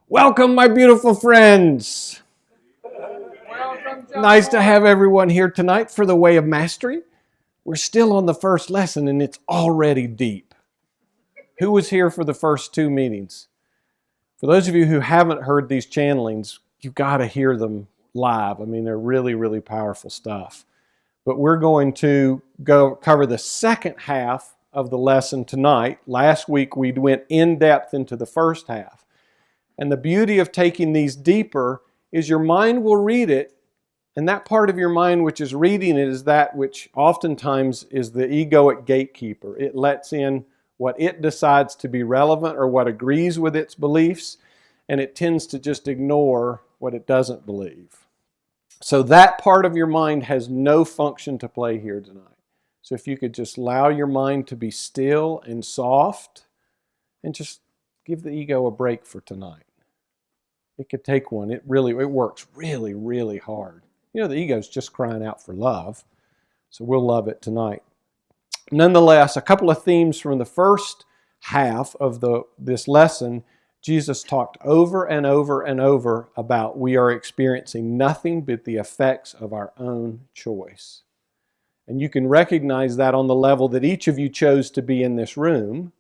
Welcome, my beautiful friends. Nice to have everyone here tonight for the Way of Mastery. We're still on the first lesson and it's already deep. Who was here for the first two meetings? For those of you who haven't heard these channelings, you've got to hear them live. I mean, they're really, really powerful stuff. But we're going to go cover the second half of the lesson tonight. Last week we went in depth into the first half. And the beauty of taking these deeper is your mind will read it, and that part of your mind which is reading it is that which oftentimes is the egoic gatekeeper. It lets in what it decides to be relevant or what agrees with its beliefs, and it tends to just ignore what it doesn't believe. So that part of your mind has no function to play here tonight. So if you could just allow your mind to be still and soft and just give the ego a break for tonight. It could take one. It works really, really hard. You know, the ego's just crying out for love. So we'll love it tonight. Nonetheless, a couple of themes from the first half of this lesson. Jesus talked over and over and over about we are experiencing nothing but the effects of our own choice. And you can recognize that on the level that each of you chose to be in this room,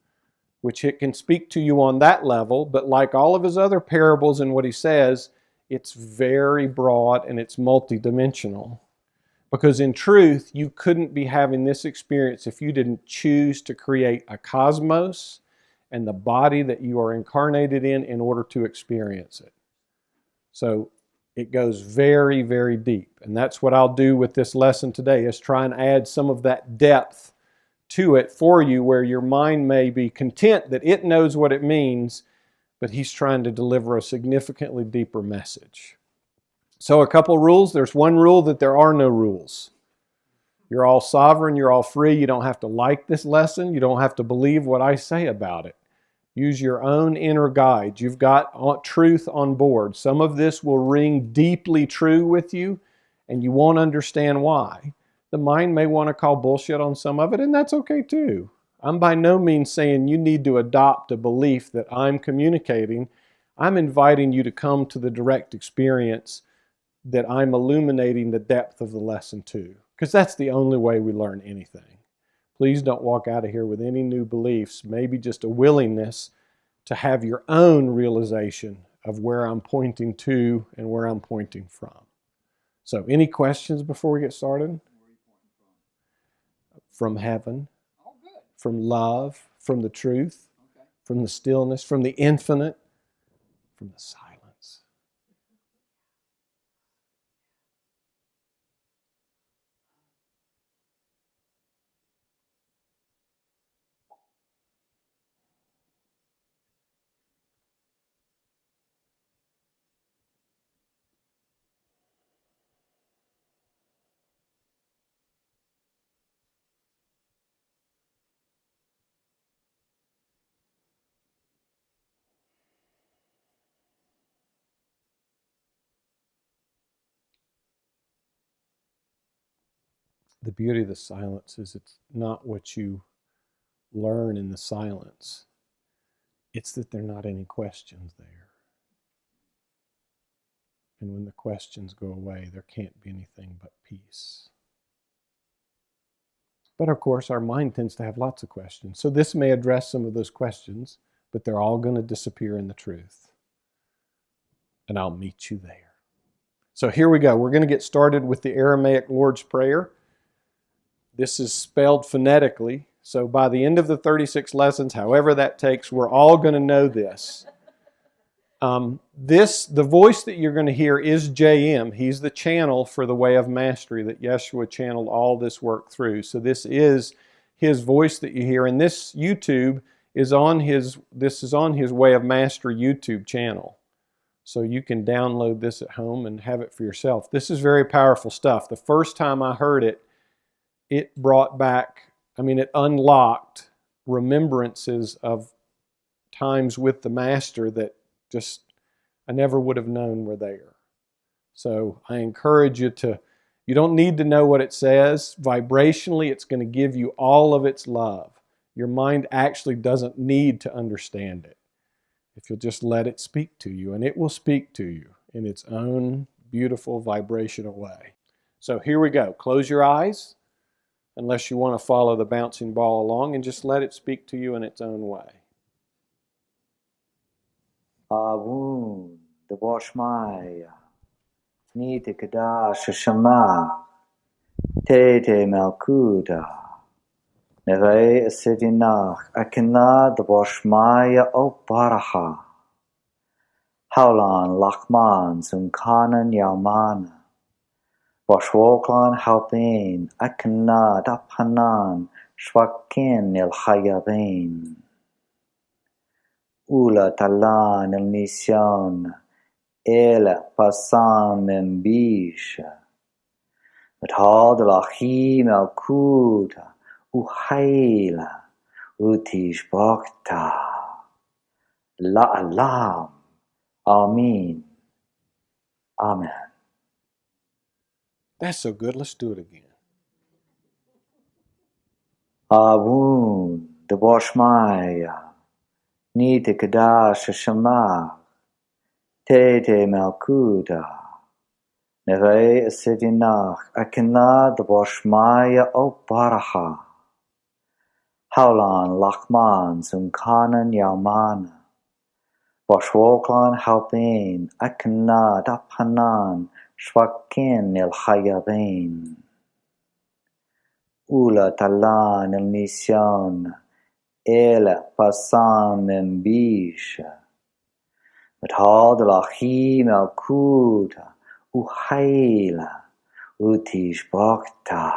which it can speak to you on that level, but like all of his other parables and what he says, it's very broad and it's multidimensional. Because in truth, you couldn't be having this experience if you didn't choose to create a cosmos and the body that you are incarnated in order to experience it. So it goes very, very deep. And that's what I'll do with this lesson today, is try and add some of that depth to it for you, where your mind may be content that it knows what it means, but he's trying to deliver a significantly deeper message. So a couple rules. There's one rule, that there are no rules. You're all sovereign, you're all free. You don't have to like this lesson. You don't have to believe what I say about it. Use your own inner guide. You've got truth on board. Some of this will ring deeply true with you, and you won't understand why. The mind may want to call bullshit on some of it, and that's okay too. I'm by no means saying you need to adopt a belief that I'm communicating. I'm inviting you to come to the direct experience that I'm illuminating the depth of the lesson to, because that's the only way we learn anything. Please don't walk out of here with any new beliefs, maybe just a willingness to have your own realization of where I'm pointing to and where I'm pointing from. So any questions before we get started? From heaven, from love, from the truth, from the stillness, from the infinite, from the silence. The beauty of the silence is it's not what you learn in the silence. It's that there are not any questions there. And when the questions go away, there can't be anything but peace. But of course, our mind tends to have lots of questions. So this may address some of those questions, but they're all going to disappear in the truth. And I'll meet you there. So here we go. We're going to get started with the Aramaic Lord's Prayer. This is spelled phonetically, so by the end of the 36 lessons, however that takes, we're all going to know this. The voice that you're going to hear is JM. He's the channel for the Way of Mastery that Yeshua channeled all this work through. So this is his voice that you hear, and this YouTube is on his Way of Mastery YouTube channel. So you can download this at home and have it for yourself. This is very powerful stuff. The first time I heard it, it brought back, it unlocked remembrances of times with the Master that just I never would have known were there. So I encourage you you don't need to know what it says. Vibrationally, it's going to give you all of its love. Your mind actually doesn't need to understand it. if you'll just let it speak to you, and it will speak to you in its own beautiful vibrational way. So here we go. Close your eyes, unless you want to follow the bouncing ball along, and just let it speak to you in its own way. Awun, the Boshmaya, Nita Kadash Shama, Tete Malkuda, Neve Sidinach, Akina, the Boshmaya, O Baraha, Haulan, Lachman, Zunkanan, Yaumana, Boshwoklan, Halpin, Akina, Dapanan, Shwakin, Il Hayabin. Ula talan el nision, el pasan membisha. Met had lachim el kuda, uhaila, utish bhakta. La alam. Amen. Amen. That's so good. Let's do it again. Awun, the Boshmaya. Nita Kadash Shama, Tete Malkuda, Neve Sidinach, Akina, the Boshmaya, O Baraha, Haulan, Lachman, Zunkanan, Yaumana, Boshwoklan, Halpin, Akina, Dapanan, Shwakin, Il Hayabin. Ula Talan, Il Nision, El Pasan Membisha. Met had lachim el kuda, uhaila, utish bhakta.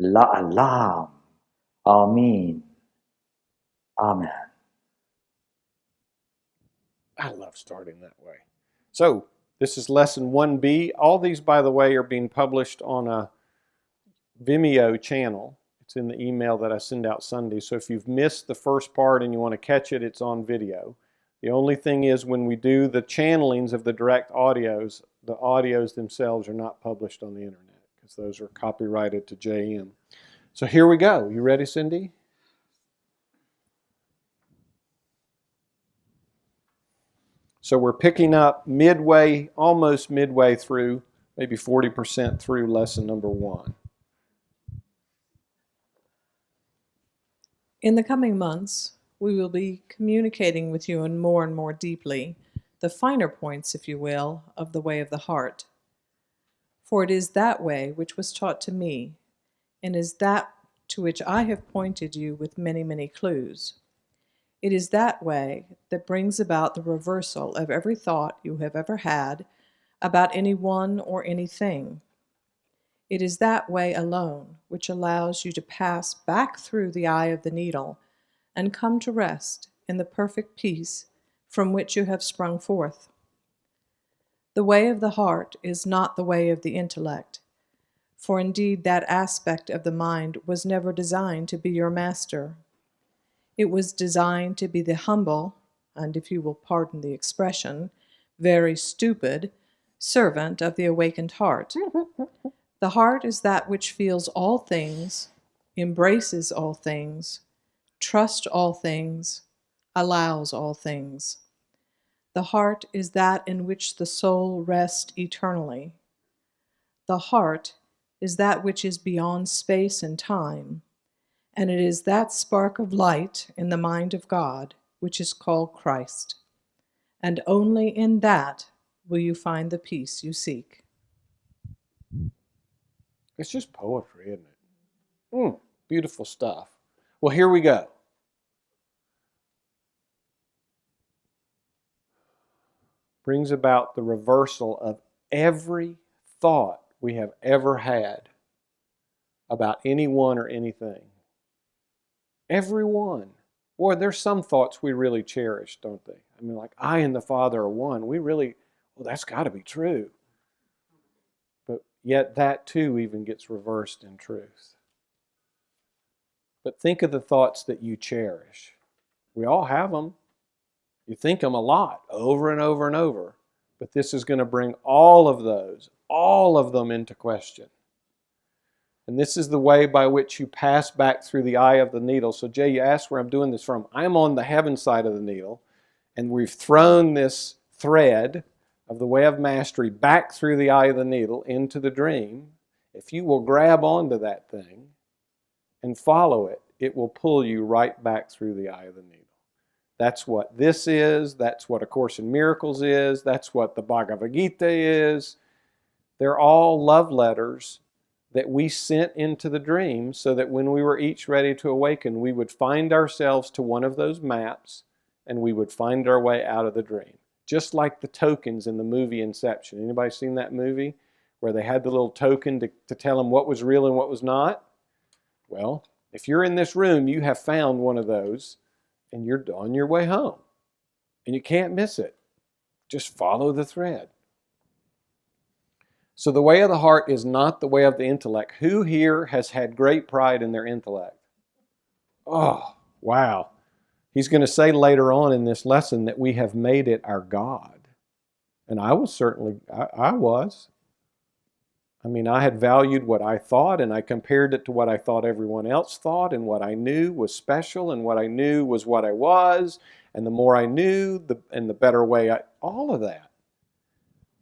La alam. Amen. Amen. I love starting that way. So, this is lesson 1B. All these, by the way, are being published on a Vimeo channel. It's in the email that I send out Sunday. So if you've missed the first part and you want to catch it, it's on video. The only thing is when we do the channelings of the direct audios, the audios themselves are not published on the internet because those are copyrighted to JM. So here we go. You ready, Cindy? So we're picking up midway, almost midway through, maybe 40% through lesson number 1. In the coming months, we will be communicating with you and more deeply the finer points, if you will, of the way of the heart. For it is that way which was taught to me, and is that to which I have pointed you with many clues. It is that way that brings about the reversal of every thought you have ever had about any one or anything. It is that way alone which allows you to pass back through the eye of the needle and come to rest in the perfect peace from which you have sprung forth. The way of the heart is not the way of the intellect, for indeed that aspect of the mind was never designed to be your master. It was designed to be the humble, and if you will pardon the expression, very stupid, servant of the awakened heart. The heart is that which feels all things, embraces all things, trusts all things, allows all things. The heart is that in which the soul rests eternally. The heart is that which is beyond space and time, and it is that spark of light in the mind of God which is called Christ. And only in that will you find the peace you seek. It's just poetry, isn't it? Beautiful stuff. Well, here we go. Brings about the reversal of every thought we have ever had about anyone or anything. Every one. Boy, there's some thoughts we really cherish, don't they? I mean, like, I and the Father are one. We really, well, that's got to be true. But yet that too even gets reversed in truth. But think of the thoughts that you cherish. We all have them. You think them a lot, over and over and over. But this is going to bring all of them into question. And this is the way by which you pass back through the eye of the needle. So Jay, you asked where I'm doing this from. I'm on the heaven side of the needle. and we've thrown this thread of the way of mastery back through the eye of the needle into the dream, if you will grab onto that thing and follow it, it will pull you right back through the eye of the needle. That's what this is. That's what A Course in Miracles is. That's what the Bhagavad Gita is. They're all love letters that we sent into the dream so that when we were each ready to awaken, we would find ourselves to one of those maps and we would find our way out of the dream. Just like the tokens in the movie Inception. Anybody seen that movie where they had the little token to tell them what was real and what was not? Well, if you're in this room, you have found one of those and you're on your way home. And you can't miss it. Just follow the thread. So the way of the heart is not the way of the intellect. Who here has had great pride in their intellect? Oh, wow. He's going to say later on in this lesson that we have made it our God. And I was certainly, I was. I mean, I had valued what I thought and I compared it to what I thought everyone else thought, and what I knew was special and what I knew was what I was. And the more I knew, the better way, all of that.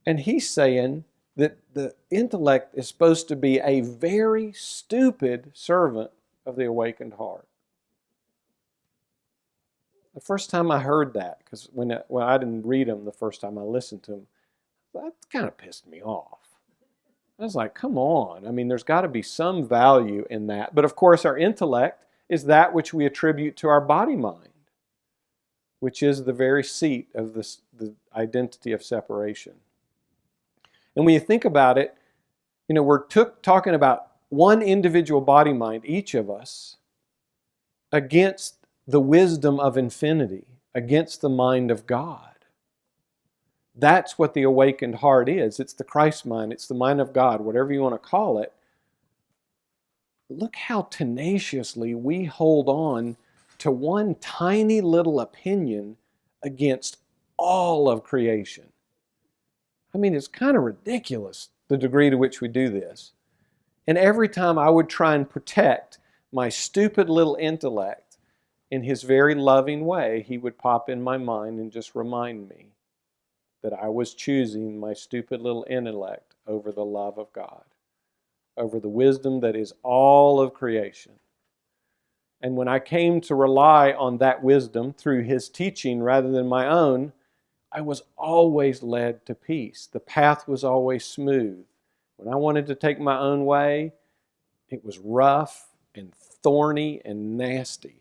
And he's saying that the intellect is supposed to be a very stupid servant of the awakened heart. The first time I heard that, because when I didn't read them the first time I listened to them, that kind of pissed me off. I was like, come on. I mean, there's got to be some value in that. But of course, our intellect is that which we attribute to our body-mind, which is the very seat of the identity of separation. And when you think about it, you know, we're talking about one individual body-mind, each of us, against the wisdom of infinity, against the mind of God. That's what the awakened heart is. It's the Christ mind. It's the mind of God, whatever you want to call it. Look how tenaciously we hold on to one tiny little opinion against all of creation. I mean, it's kind of ridiculous, the degree to which we do this. And every time I would try and protect my stupid little intellect, in his very loving way, he would pop in my mind and just remind me that I was choosing my stupid little intellect over the love of God, over the wisdom that is all of creation. And when I came to rely on that wisdom through his teaching rather than my own, I was always led to peace. The path was always smooth. When I wanted to take my own way, it was rough and thorny and nasty.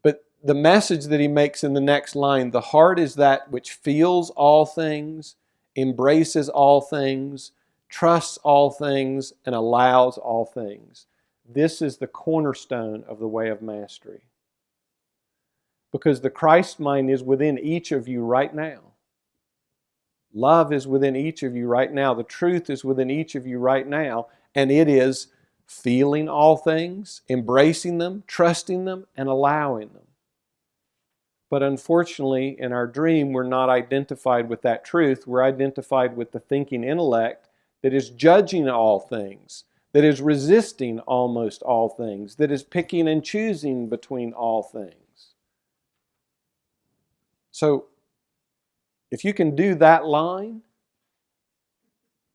But the message that he makes in the next line, the heart is that which feels all things, embraces all things, trusts all things, and allows all things. This is the cornerstone of the way of mastery. Because the Christ mind is within each of you right now. Love is within each of you right now. The truth is within each of you right now. And it is feeling all things, embracing them, trusting them, and allowing them. But unfortunately, in our dream, we're not identified with that truth. We're identified with the thinking intellect that is judging all things, that is resisting almost all things, that is picking and choosing between all things. So, if you can do that line,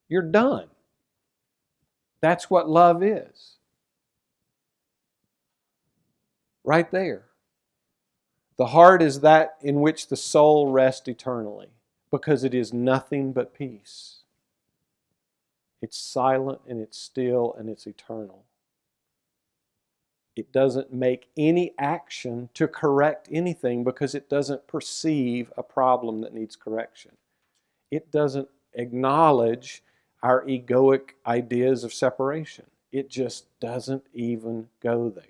you're done. That's what love is. Right there. The heart is that in which the soul rests eternally, because it is nothing but peace. It's silent and it's still and it's eternal. It doesn't make any action to correct anything because it doesn't perceive a problem that needs correction. It doesn't acknowledge our egoic ideas of separation. It just doesn't even go there.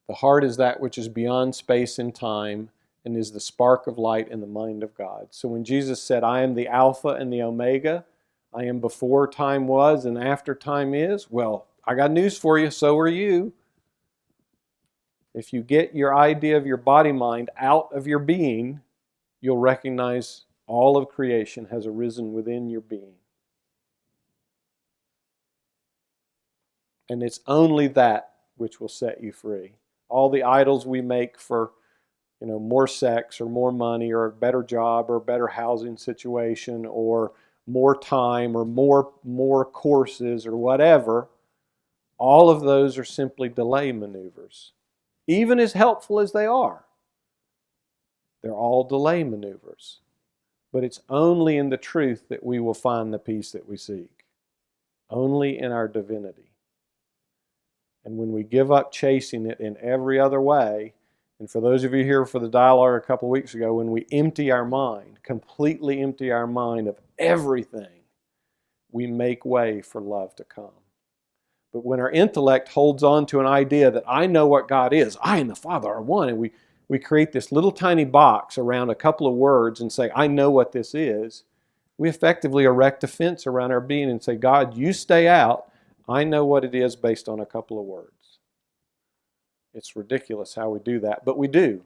The heart is that which is beyond space and time and is the spark of light in the mind of God. So when Jesus said, I am the Alpha and the Omega, I am before time was and after time is, well, I got news for you, so are you. If you get your idea of your body-mind out of your being, you'll recognize all of creation has arisen within your being. And it's only that which will set you free. All the idols we make for, more sex or more money or a better job or a better housing situation or more time or more courses or whatever, all of those are simply delay maneuvers. Even as helpful as they are, they're all delay maneuvers. But it's only in the truth that we will find the peace that we seek. Only in our divinity. And when we give up chasing it in every other way, and for those of you here for the dialogue a couple of weeks ago, when we empty our mind, completely empty our mind of everything, we make way for love to come. But when our intellect holds on to an idea that I know what God is, I and the Father are one, and we create this little tiny box around a couple of words and say, I know what this is, we effectively erect a fence around our being and say, God, you stay out. I know what it is based on a couple of words. It's ridiculous how we do that, but we do.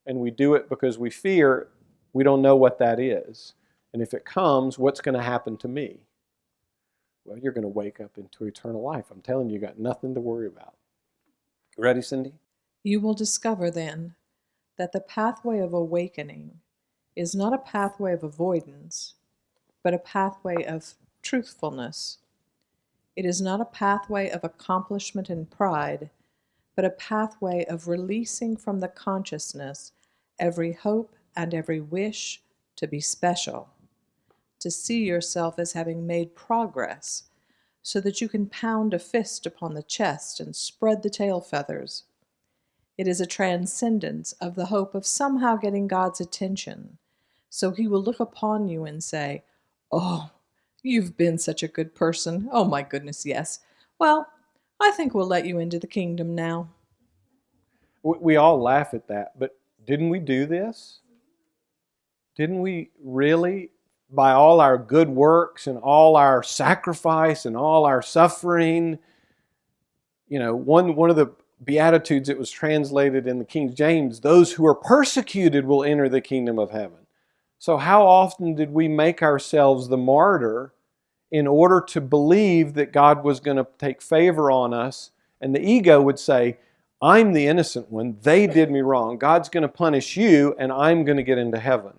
And we do it because we fear we don't know what that is. And if it comes, what's going to happen to me? Well, you're going to wake up into eternal life. I'm telling you, you got nothing to worry about. Ready, Cindy? You will discover then that the pathway of awakening is not a pathway of avoidance, but a pathway of truthfulness. It is not a pathway of accomplishment and pride, but a pathway of releasing from the consciousness every hope and every wish to be special, to see yourself as having made progress, so that you can pound a fist upon the chest and spread the tail feathers. It is a transcendence of the hope of somehow getting God's attention, so He will look upon you and say, "Oh, you've been such a good person. Oh my goodness, yes. Well, I think we'll let you into the kingdom now." We all laugh at that, but didn't we do this? Didn't we really, by all our good works and all our sacrifice and all our suffering, one of the Beatitudes that was translated in the King James, those who are persecuted will enter the kingdom of heaven. So how often did we make ourselves the martyr in order to believe that God was going to take favor on us? And the ego would say, I'm the innocent one. They did me wrong. God's going to punish you and I'm going to get into heaven.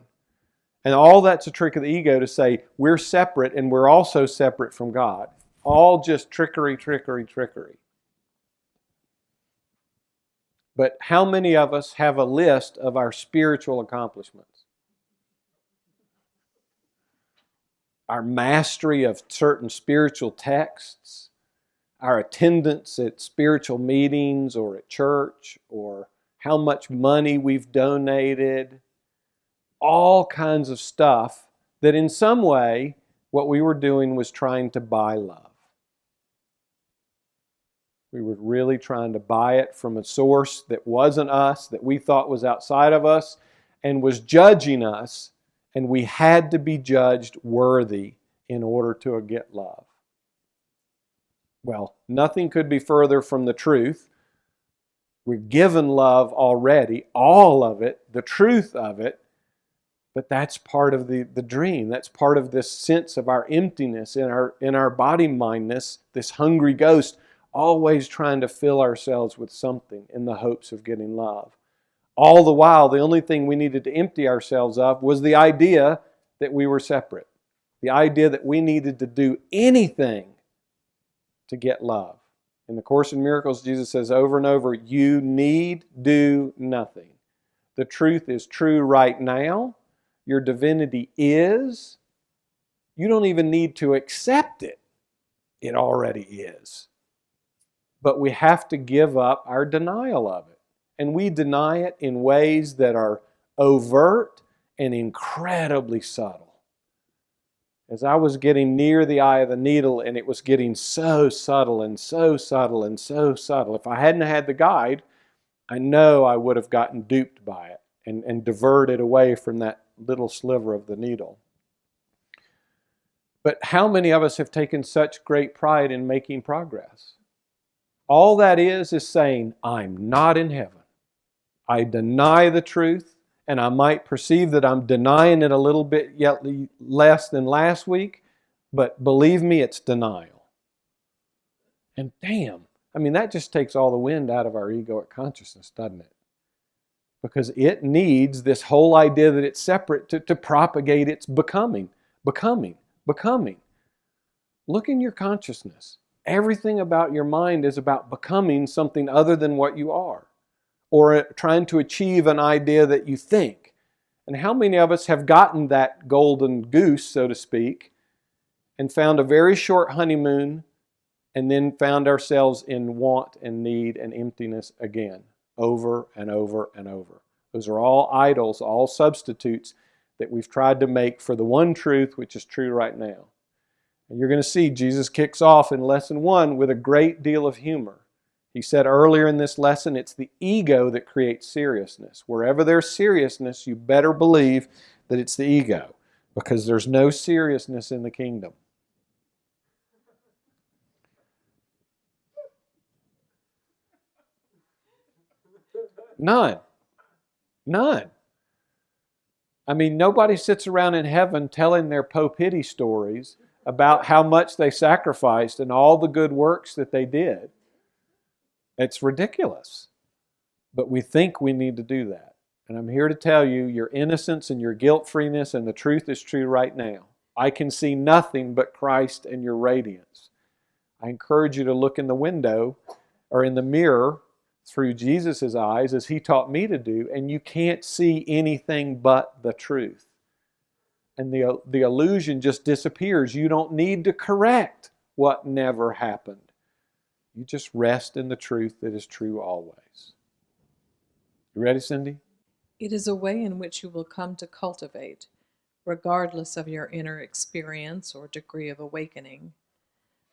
And all that's a trick of the ego to say we're separate and we're also separate from God. All just trickery, trickery, trickery. But how many of us have a list of our spiritual accomplishments? Our mastery of certain spiritual texts, our attendance at spiritual meetings or at church, or how much money we've donated, all kinds of stuff that in some way what we were doing was trying to buy love. We were really trying to buy it from a source that wasn't us, that we thought was outside of us, and was judging us, and we had to be judged worthy in order to get love. Well, nothing could be further from the truth. We're given love already, all of it, the truth of it, but that's part of the dream. That's part of this sense of our emptiness in our body-mindness, this hungry ghost, always trying to fill ourselves with something in the hopes of getting love. All the while, the only thing we needed to empty ourselves of was the idea that we were separate. The idea that we needed to do anything to get love. In the Course in Miracles, Jesus says over and over, you need do nothing. The truth is true right now. Your divinity is. You don't even need to accept it. It already is. But we have to give up our denial of it. And we deny it in ways that are overt and incredibly subtle. As I was getting near the eye of the needle, and it was getting so subtle and so subtle and so subtle. If I hadn't had the guide, I know I would have gotten duped by it and diverted away from that little sliver of the needle. But how many of us have taken such great pride in making progress? All that is saying, I'm not in heaven. I deny the truth, and I might perceive that I'm denying it a little bit yet less than last week, but believe me, it's denial. And damn, I mean, that just takes all the wind out of our egoic consciousness, doesn't it? Because it needs this whole idea that it's separate to propagate its becoming. Look in your consciousness. Everything about your mind is about becoming something other than what you are, or trying to achieve an idea that you think. And how many of us have gotten that golden goose, so to speak, and found a very short honeymoon, and then found ourselves in want and need and emptiness again, over and over and over. Those are all idols, all substitutes that we've tried to make for the one truth, which is true right now. And you're going to see Jesus kicks off in lesson 1 with a great deal of humor. He said earlier in this lesson, it's the ego that creates seriousness. Wherever there's seriousness, you better believe that it's the ego, because there's no seriousness in the kingdom. None. I mean, nobody sits around in heaven telling their po-pity stories about how much they sacrificed and all the good works that they did. It's ridiculous. But we think we need to do that. And I'm here to tell you, your innocence and your guilt-freeness and the truth is true right now. I can see nothing but Christ and your radiance. I encourage you to look in the window or in the mirror through Jesus' eyes, as He taught me to do, and you can't see anything but the truth. And the illusion just disappears. You don't need to correct what never happened. You just rest in the truth that is true always. You ready, Cindy? It is a way in which you will come to cultivate, regardless of your inner experience or degree of awakening,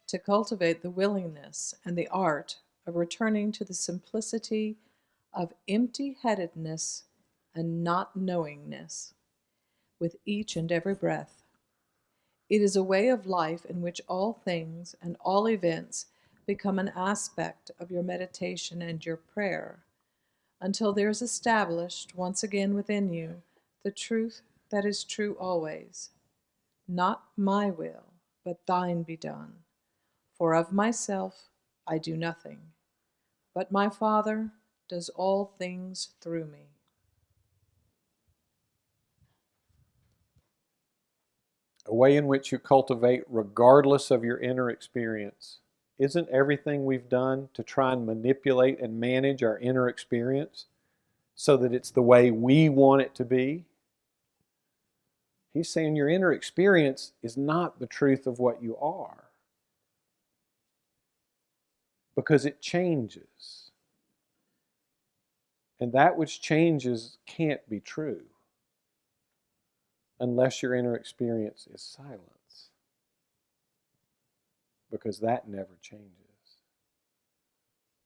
to cultivate the willingness and the art of returning to the simplicity of empty-headedness and not knowingness with each and every breath. It is a way of life in which all things and all events become an aspect of your meditation and your prayer, until there is established once again within you the truth that is true always. Not my will, but thine be done. For of myself I do nothing, but my Father does all things through me. A way in which you cultivate regardless of your inner experience. Isn't everything we've done to try and manipulate and manage our inner experience so that it's the way we want it to be? He's saying your inner experience is not the truth of what you are, because it changes. And that which changes can't be true unless your inner experience is silence, because that never changes.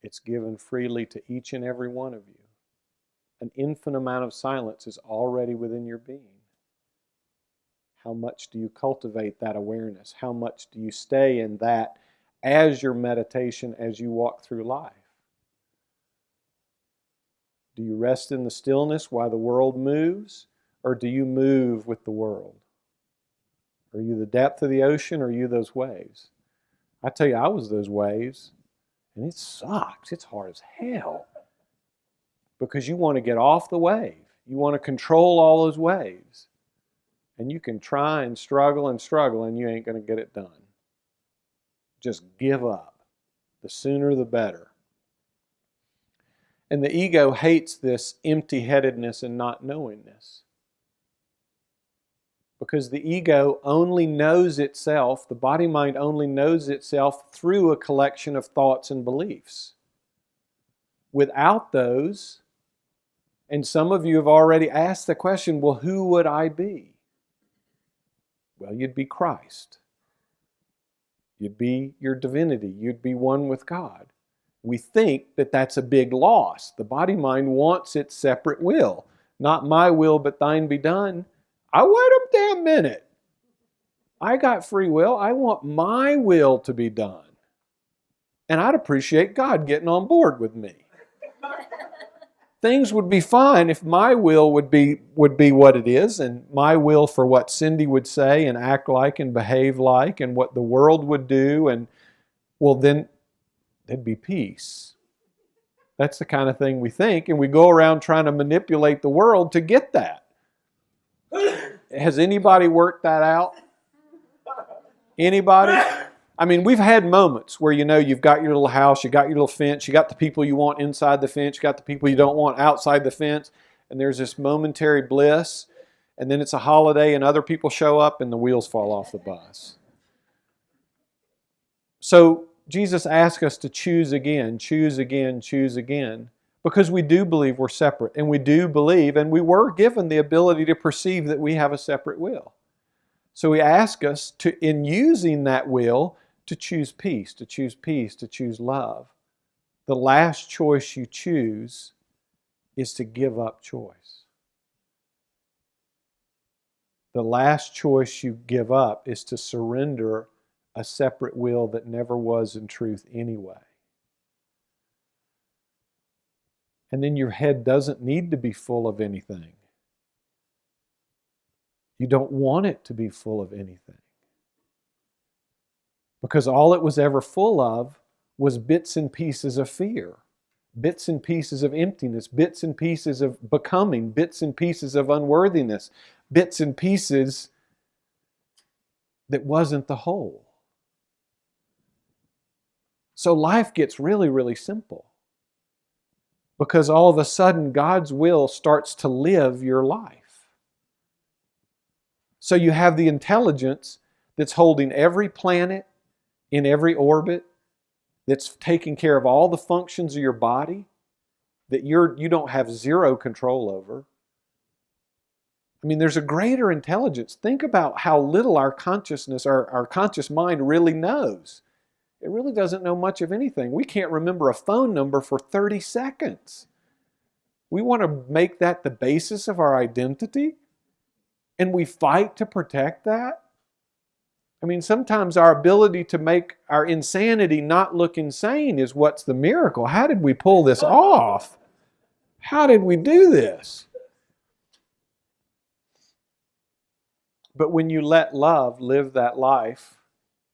It's given freely to each and every one of you. An infinite amount of silence is already within your being. How much do you cultivate that awareness? How much do you stay in that as your meditation as you walk through life? Do you rest in the stillness while the world moves, or do you move with the world? Are you the depth of the ocean, or are you those waves? I tell you, I was those waves, and it sucks. It's hard as hell, because you want to get off the wave. You want to control all those waves. And you can try and struggle, and you ain't going to get it done. Just give up. The sooner the better. And the ego hates this empty-headedness and not knowingness. Because the ego only knows itself, the body-mind only knows itself through a collection of thoughts and beliefs. Without those, and some of you have already asked the question, well, who would I be? Well, you'd be Christ. You'd be your divinity. You'd be one with God. We think that that's a big loss. The body-mind wants its separate will. Not my will, but thine be done. I wait a damn minute. I got free will. I want my will to be done. And I'd appreciate God getting on board with me. Things would be fine if my will would be what it is, and my will for what Cindy would say and act like and behave like, and what the world would do, and well, then there'd be peace. That's the kind of thing we think, and we go around trying to manipulate the world to get that. Has anybody worked that out? Anybody? I mean, we've had moments where, you've got your little house, you got your little fence, you got the people you want inside the fence, you got the people you don't want outside the fence, and there's this momentary bliss, and then it's a holiday and other people show up and the wheels fall off the bus. So Jesus asks us to choose again, because we do believe we're separate, and we do believe, and we were given the ability to perceive that we have a separate will. So He asks us to, in using that will, to choose peace, to choose love. The last choice you choose is to give up choice. The last choice you give up is to surrender a separate will that never was in truth anyway. And then your head doesn't need to be full of anything. You don't want it to be full of anything. Because all it was ever full of was bits and pieces of fear, bits and pieces of emptiness, bits and pieces of becoming, bits and pieces of unworthiness, bits and pieces that wasn't the whole. So life gets really, really simple. Because all of a sudden God's will starts to live your life. So you have the intelligence that's holding every planet in every orbit, that's taking care of all the functions of your body, that you don't have zero control over. I mean, there's a greater intelligence. Think about how little our consciousness, our conscious mind really knows. It really doesn't know much of anything. We can't remember a phone number for 30 seconds. We want to make that the basis of our identity, and we fight to protect that. I mean, sometimes our ability to make our insanity not look insane is what's the miracle. How did we pull this off? How did we do this? But when you let love live that life,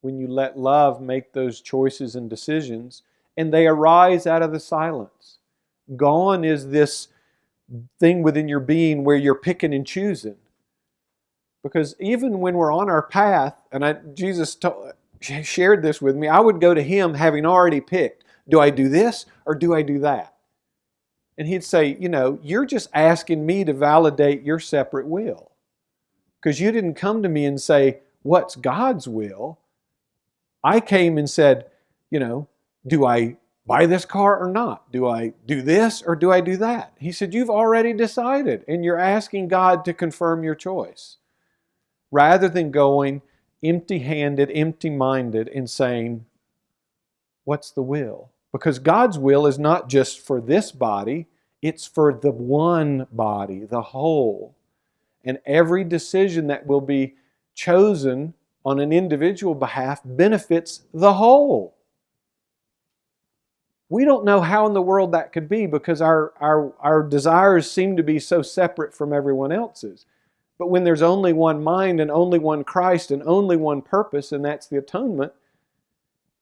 when you let love make those choices and decisions, and they arise out of the silence. Gone is this thing within your being where you're picking and choosing. Because even when we're on our path, and Jesus shared this with me, I would go to Him having already picked, do I do this or do I do that? And He'd say, you're just asking me to validate your separate will. Because you didn't come to me and say, what's God's will? I came and said, do I buy this car or not? Do I do this or do I do that? He said, you've already decided, and you're asking God to confirm your choice. Rather than going empty-handed, empty-minded and saying, what's the will? Because God's will is not just for this body, it's for the one body, the whole. And every decision that will be chosen on an individual behalf benefits the whole. We don't know how in the world that could be because our desires seem to be so separate from everyone else's. But when there's only one mind and only one Christ and only one purpose, and that's the atonement,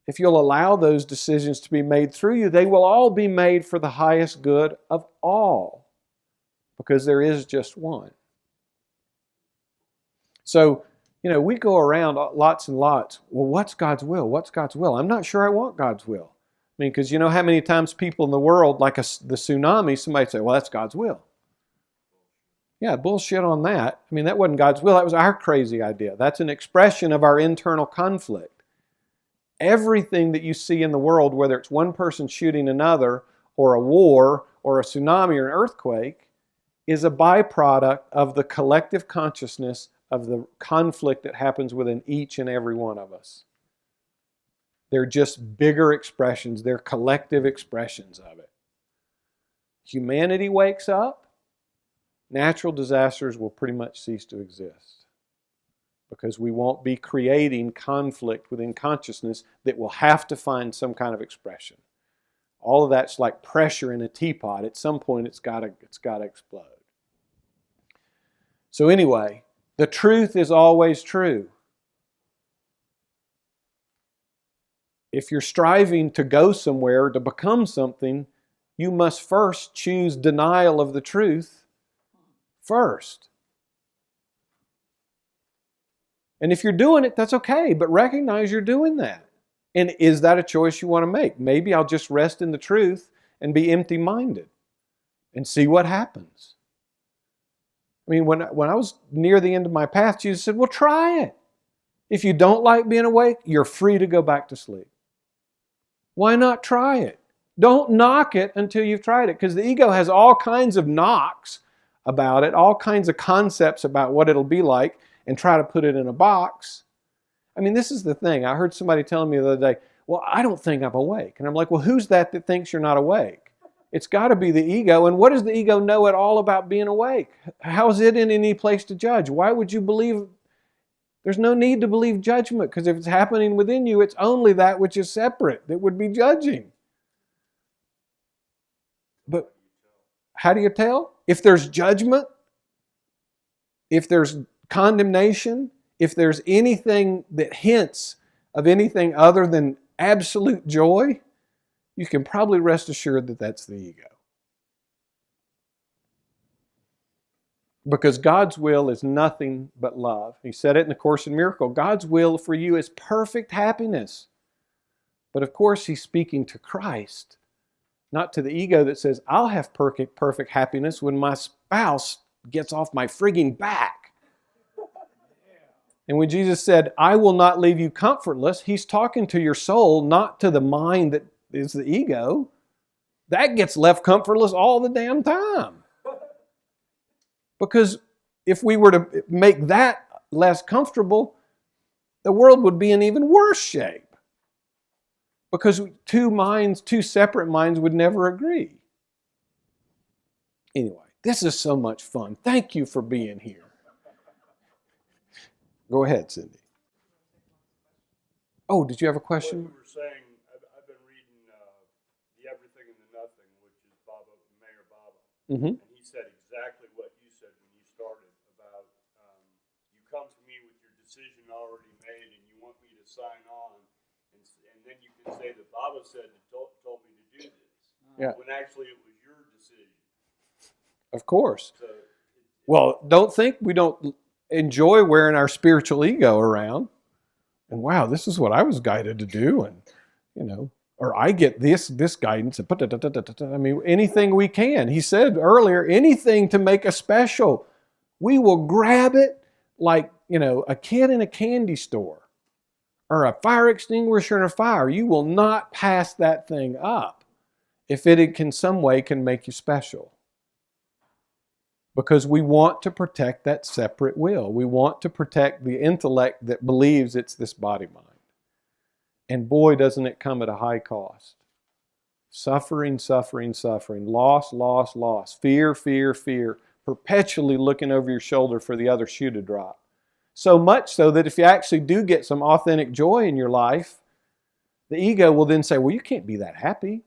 if you'll allow those decisions to be made through you, they will all be made for the highest good of all, because there is just one. So, we go around lots and lots. Well, what's God's will? What's God's will? I'm not sure I want God's will. I mean, because you know how many times people in the world, like the tsunami, somebody say, well, that's God's will. Yeah, bullshit on that. I mean, that wasn't God's will. That was our crazy idea. That's an expression of our internal conflict. Everything that you see in the world, whether it's one person shooting another, or a war, or a tsunami, or an earthquake, is a byproduct of the collective consciousness of the conflict that happens within each and every one of us. They're just bigger expressions. They're collective expressions of it. Humanity wakes up, natural disasters will pretty much cease to exist, because we won't be creating conflict within consciousness that will have to find some kind of expression. All of that's like pressure in a teapot. At some point, it's got to explode. So anyway, the truth is always true. if you're striving to go somewhere, to become something, you must first choose denial of the truth first. And if you're doing it, that's okay, but recognize you're doing that. And is that a choice you want to make? Maybe I'll just rest in the truth and be empty-minded and see what happens. I mean, when I was near the end of my path, Jesus said, well, try it. If you don't like being awake, you're free to go back to sleep. Why not try it? Don't knock it until you've tried it, because the ego has all kinds of knocks about it, all kinds of concepts about what it'll be like, and try to put it in a box. I mean, this is the thing. I heard somebody telling me the other day, well, I don't think I'm awake. And I'm like, well, who's that thinks you're not awake? It's got to be the ego. And what does the ego know at all about being awake? How is it in any place to judge? Why would you believe? There's no need to believe judgment, because if it's happening within you, it's only that which is separate that would be judging. But how do you tell? If there's judgment, if there's condemnation, if there's anything that hints of anything other than absolute joy, you can probably rest assured that that's the ego. Because God's will is nothing but love. He said it in the Course in Miracles. God's will for you is perfect happiness. But of course, he's speaking to Christ, not to the ego that says, I'll have perfect happiness when my spouse gets off my frigging back. And when Jesus said, I will not leave you comfortless, he's talking to your soul, not to the mind that is the ego. That gets left comfortless all the damn time. Because if we were to make that less comfortable, the world would be in even worse shape. Because two separate minds would never agree. Anyway, this is so much fun. Thank you for being here. Go ahead, Cindy. Oh, did you have a question? What you were saying, I've been reading The Everything and the Nothing, which is Mayor Baba. Mm-hmm. And he said exactly what you said when you started about you come to me with your decision already made and you want me to sign on. And then you can say that Baba said that told me to do this. Yeah. When actually it was your decision. Of course. So, Well, don't think we don't enjoy wearing our spiritual ego around. And wow, this is what I was guided to do. And, or I get this guidance. I mean, anything we can. He said earlier, anything to make us special. We will grab it like, a kid in a candy store or a fire extinguisher in a fire. You will not pass that thing up if it in some way can make you special. Because we want to protect that separate will. We want to protect the intellect that believes it's this body-mind. And boy, doesn't it come at a high cost. Suffering, suffering, suffering. Loss, loss, loss. Fear, fear, fear. Perpetually looking over your shoulder for the other shoe to drop. So much so that if you actually do get some authentic joy in your life, the ego will then say, well, you can't be that happy.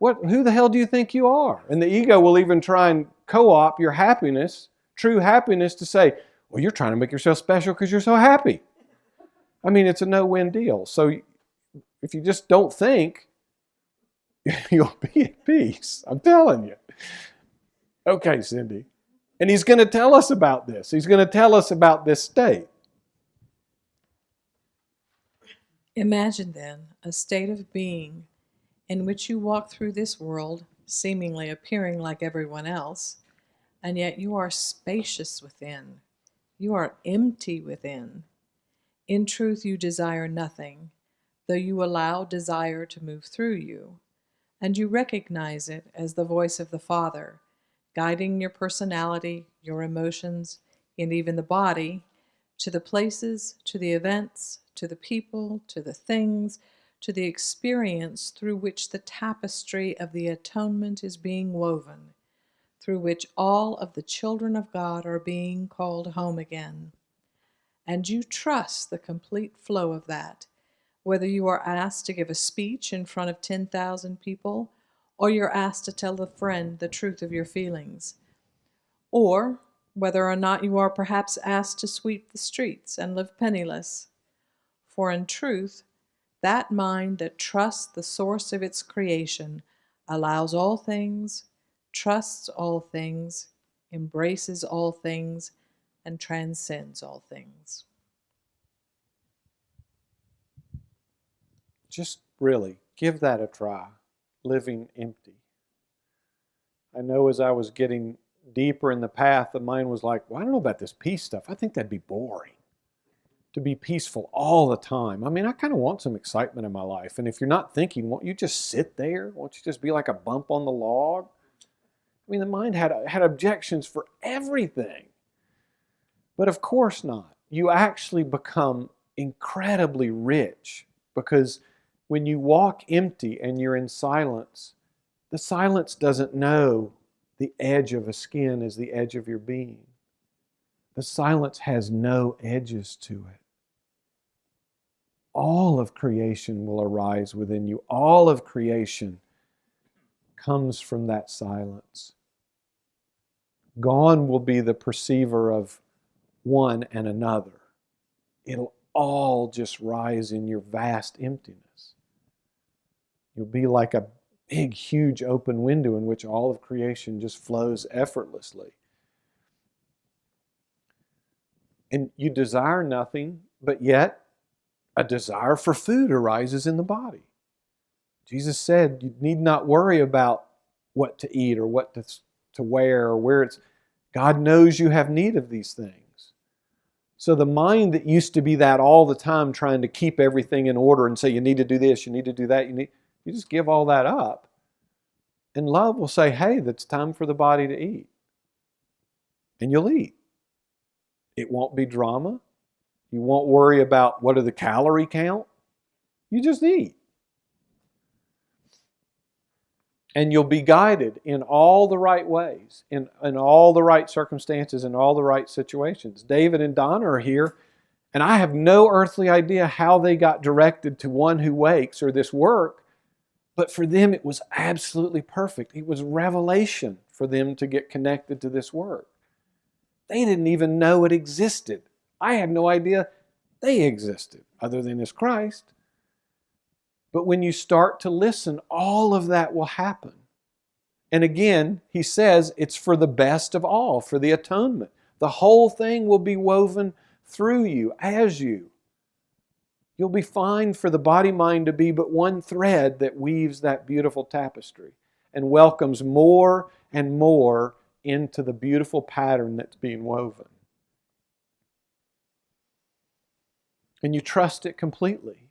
Who the hell do you think you are? And the ego will even try and co-opt your happiness, true happiness, to say, well, you're trying to make yourself special because you're so happy. I mean, it's a no-win deal. So if you just don't think, you'll be at peace. I'm telling you. Okay, Cindy. And he's going to tell us about this. He's going to tell us about this state. Imagine then a state of being in which you walk through this world, seemingly appearing like everyone else, and yet you are spacious within. You are empty within. In truth, you desire nothing, though you allow desire to move through you, and you recognize it as the voice of the Father, guiding your personality, your emotions, and even the body to the places, to the events, to the people, to the things, to the experience through which the tapestry of the atonement is being woven, through which all of the children of God are being called home again. And you trust the complete flow of that, whether you are asked to give a speech in front of 10,000 people, or you're asked to tell a friend the truth of your feelings, or whether or not you are perhaps asked to sweep the streets and live penniless. For in truth, That mind that trusts the source of its creation allows all things, trusts all things, embraces all things, and transcends all things. Just really give that a try, living empty. I know as I was getting deeper in the path, the mind was like, well, I don't know about this peace stuff. I think that'd be boring to be peaceful all the time. I mean, I kind of want some excitement in my life. And if you're not thinking, won't you just sit there? Won't you just be like a bump on the log? I mean, the mind had objections for everything. But of course not. You actually become incredibly rich because when you walk empty and you're in silence, the silence doesn't know the edge of a skin as the edge of your being. The silence has no edges to it. All of creation will arise within you. All of creation comes from that silence. Gone will be the perceiver of one and another. It'll all just rise in your vast emptiness. You'll be like a big, huge open window in which all of creation just flows effortlessly. And you desire nothing, but yet a desire for food arises in the body. Jesus said you need not worry about what to eat or what to wear or where it's. God knows you have need of these things. So the mind that used to be that all the time trying to keep everything in order and say you need to do this, you need to do that, you just give all that up. And love will say, hey, it's time for the body to eat. And you'll eat. It won't be drama. You won't worry about what are the calorie count. You just eat. And you'll be guided in all the right ways, in all the right circumstances, in all the right situations. David and Donna are here, and I have no earthly idea how they got directed to One Who Wakes or this work, but for them it was absolutely perfect. It was revelation for them to get connected to this work. They didn't even know it existed. I had no idea they existed, other than as Christ. But when you start to listen, all of that will happen. And again, he says it's for the best of all, for the atonement. The whole thing will be woven through you, as you. You'll be fine for the body-mind to be but one thread that weaves that beautiful tapestry and welcomes more and more into the beautiful pattern that's being woven. And you trust it completely.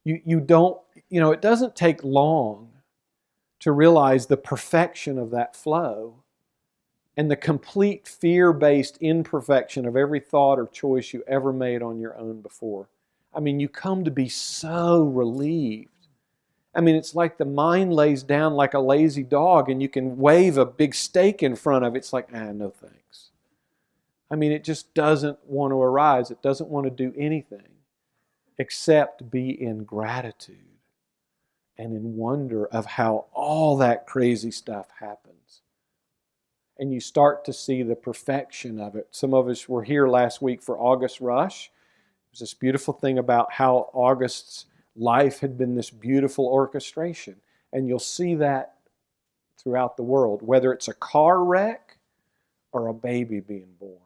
You don't, it doesn't take long to realize the perfection of that flow and the complete fear-based imperfection of every thought or choice you ever made on your own before. I mean, you come to be so relieved. I mean, it's like the mind lays down like a lazy dog and you can wave a big steak in front of it. It's like, no thanks. I mean, it just doesn't want to arise. It doesn't want to do anything except be in gratitude and in wonder of how all that crazy stuff happens. And you start to see the perfection of it. Some of us were here last week for August Rush. There's this beautiful thing about how August's life had been this beautiful orchestration. And you'll see that throughout the world, whether it's a car wreck or a baby being born.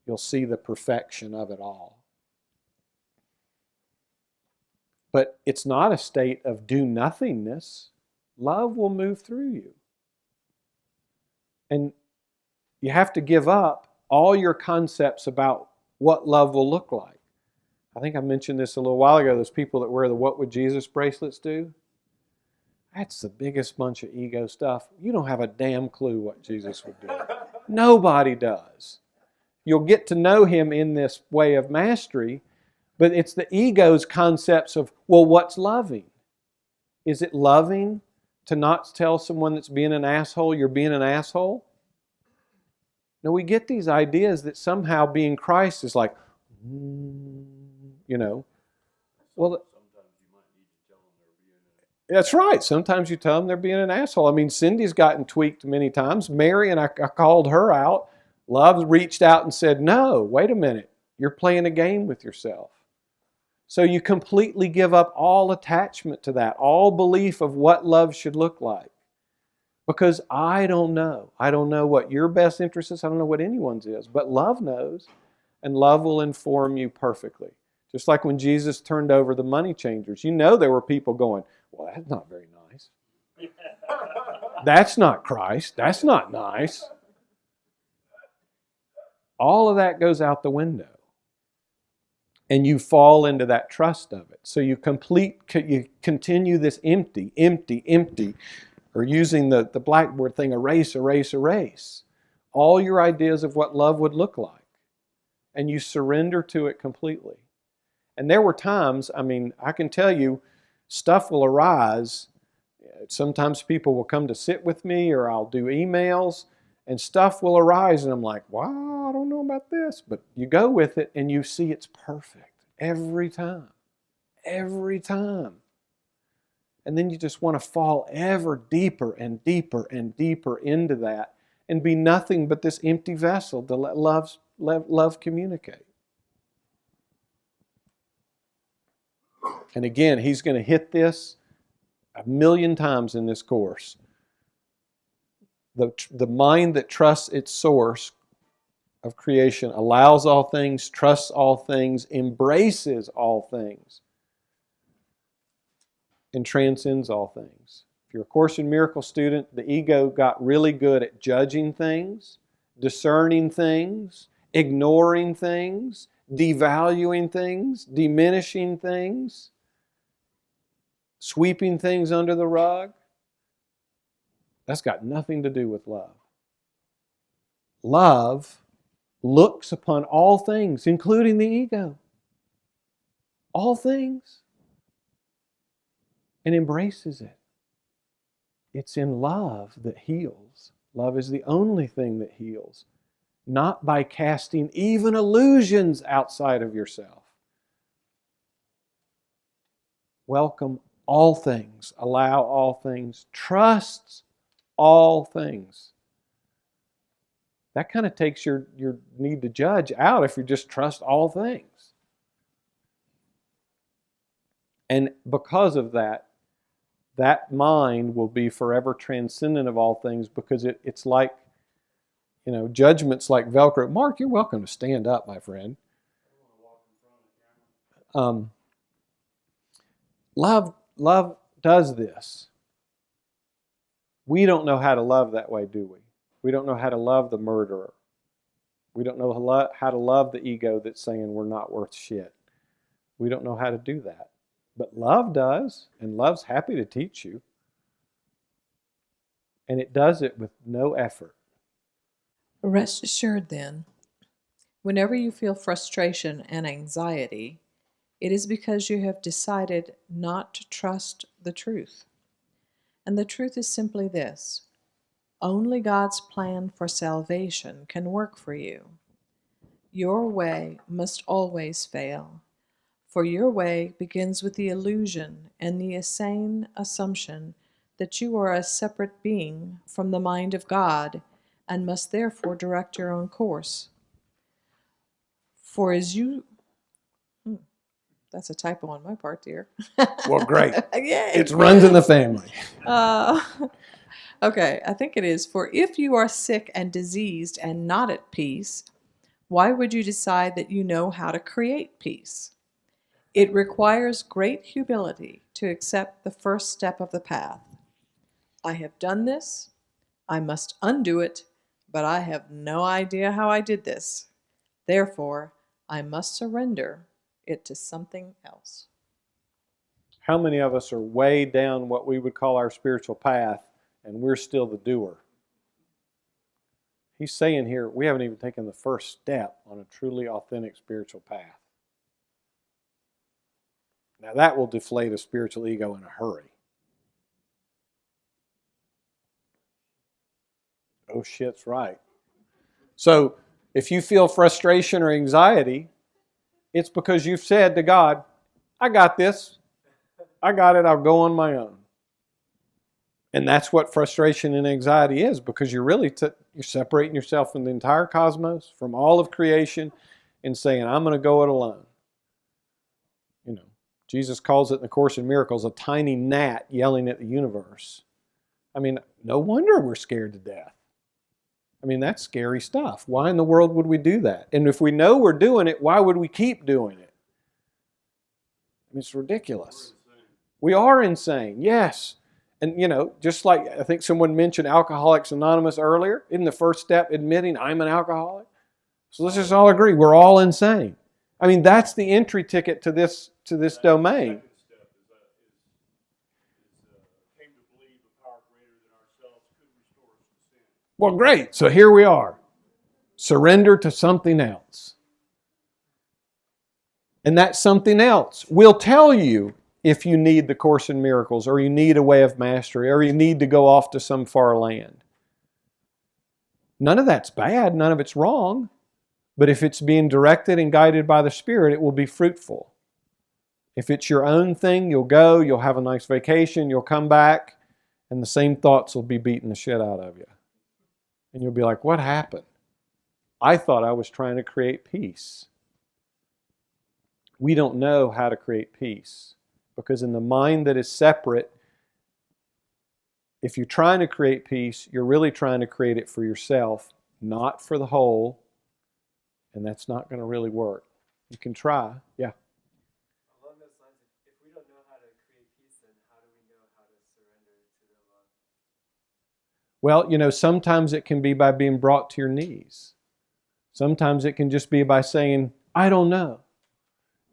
You'll see the perfection of it all. But it's not a state of do-nothingness. Love will move through you. And you have to give up all your concepts about what love will look like. I think I mentioned this a little while ago, those people that wear the What Would Jesus bracelets do? That's the biggest bunch of ego stuff. You don't have a damn clue what Jesus would do. Nobody does. You'll get to know Him in this way of mastery, but it's the ego's concepts of, well, what's loving? Is it loving to not tell someone that's being an asshole you're being an asshole? No, we get these ideas that somehow being Christ is like, Well, Sometimes you might need to tell them they're being that's right. Sometimes you tell them they're being an asshole. I mean, Cindy's gotten tweaked many times. Mary, and I called her out. Love reached out and said, no, wait a minute. You're playing a game with yourself. So you completely give up all attachment to that, all belief of what love should look like. Because I don't know. I don't know what your best interest is. I don't know what anyone's is. But love knows, and love will inform you perfectly. Just like when Jesus turned over the money changers. You know there were people going, well, that's not very nice. That's not Christ. That's not nice. All of that goes out the window. And you fall into that trust of it. So you continue this empty, or using the blackboard thing, erase, erase, erase. All your ideas of what love would look like. And you surrender to it completely. And there were times, I can tell you, stuff will arise. Sometimes people will come to sit with me, or I'll do emails, and stuff will arise, and I'm like, wow, I don't know about this. But you go with it, and you see it's perfect every time. Every time. And then you just want to fall ever deeper and deeper and deeper into that and be nothing but this empty vessel to let love communicate. And again, he's going to hit this 1,000,000 times in this course. The mind that trusts its source of creation allows all things, trusts all things, embraces all things, and transcends all things. If you're a Course in Miracles student, the ego got really good at judging things, discerning things, ignoring things, devaluing things, diminishing things, sweeping things under the rug. That's got nothing to do with love. Love looks upon all things, including the ego. All things. And embraces it. It's in love that heals. Love is the only thing that heals. Not by casting even illusions outside of yourself. Welcome all things. Allow all things. Trust all things. That kind of takes your need to judge out if you just trust all things. And because of that, that mind will be forever transcendent of all things, because it's like, judgment's like Velcro. Mark, you're welcome to stand up, my friend. Love does this. We don't know how to love that way, do we? We don't know how to love the murderer. We don't know how to love the ego that's saying we're not worth shit. We don't know how to do that. But love does, and love's happy to teach you. And it does it with no effort. Rest assured then, whenever you feel frustration and anxiety, it is because you have decided not to trust the truth. And the truth is simply this: only God's plan for salvation can work for you. Your way must always fail. For your way begins with the illusion and the insane assumption that you are a separate being from the mind of God and must therefore direct your own course. For as you... that's a typo on my part, dear. Well, great. Yay. It runs in the family. Okay, I think it is. For if you are sick and diseased and not at peace, why would you decide that you know how to create peace? It requires great humility to accept the first step of the path. I have done this. I must undo it, but I have no idea how I did this. Therefore, I must surrender it to something else. How many of us are way down what we would call our spiritual path, and we're still the doer? He's saying here, we haven't even taken the first step on a truly authentic spiritual path. Now that will deflate a spiritual ego in a hurry. Oh, shit's right. So if you feel frustration or anxiety, it's because you've said to God, I got this. I got it. I'll go on my own. And that's what frustration and anxiety is, because you're really you're separating yourself from the entire cosmos, from all of creation, and saying, I'm going to go it alone. Jesus calls it in the Course in Miracles a tiny gnat yelling at the universe. I mean, no wonder we're scared to death. I mean, that's scary stuff. Why in the world would we do that? And if we know we're doing it, why would we keep doing it? I mean, it's ridiculous. We are insane, yes. And, just like I think someone mentioned Alcoholics Anonymous earlier, isn't the first step admitting I'm an alcoholic? So let's just all agree, we're all insane. I mean, that's the entry ticket to this domain. Well, great. So here we are. Surrender to something else. And that something else will tell you if you need the Course in Miracles, or you need a way of mastery, or you need to go off to some far land. None of that's bad. None of it's wrong. But if it's being directed and guided by the Spirit, it will be fruitful. If it's your own thing, you'll go, you'll have a nice vacation, you'll come back, and the same thoughts will be beating the shit out of you. And you'll be like, what happened? I thought I was trying to create peace. We don't know how to create peace. Because in the mind that is separate, if you're trying to create peace, you're really trying to create it for yourself, not for the whole. And that's not going to really work. You can try. Yeah. Along those lines, if we don't know how to create peace, then how do we know how to surrender to the love? Well, sometimes it can be by being brought to your knees. Sometimes it can just be by saying, I don't know.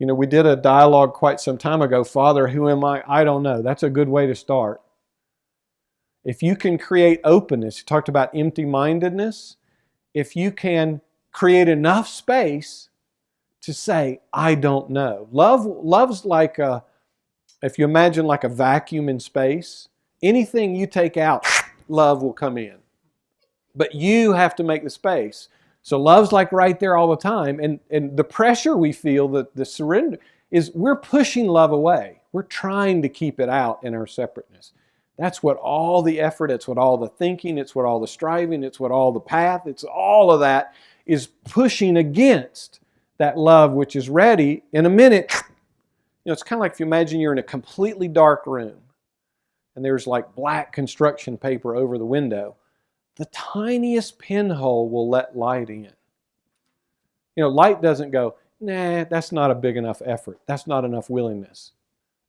We did a dialogue quite some time ago, Father, who am I? I don't know. That's a good way to start. If you can create openness, you talked about empty-mindedness. If you can create enough space to say, I don't know. Love's like if you imagine like a vacuum in space, anything you take out, love will come in. But you have to make the space. So love's like right there all the time. And the pressure we feel, the surrender, is we're pushing love away. We're trying to keep it out in our separateness. That's what all the effort, it's what all the thinking, it's what all the striving, it's what all the path, it's all of that is pushing against that love which is ready in a minute. It's kind of like if you imagine you're in a completely dark room and there's like black construction paper over the window. The tiniest pinhole will let light in. Light doesn't go, nah, that's not a big enough effort. That's not enough willingness.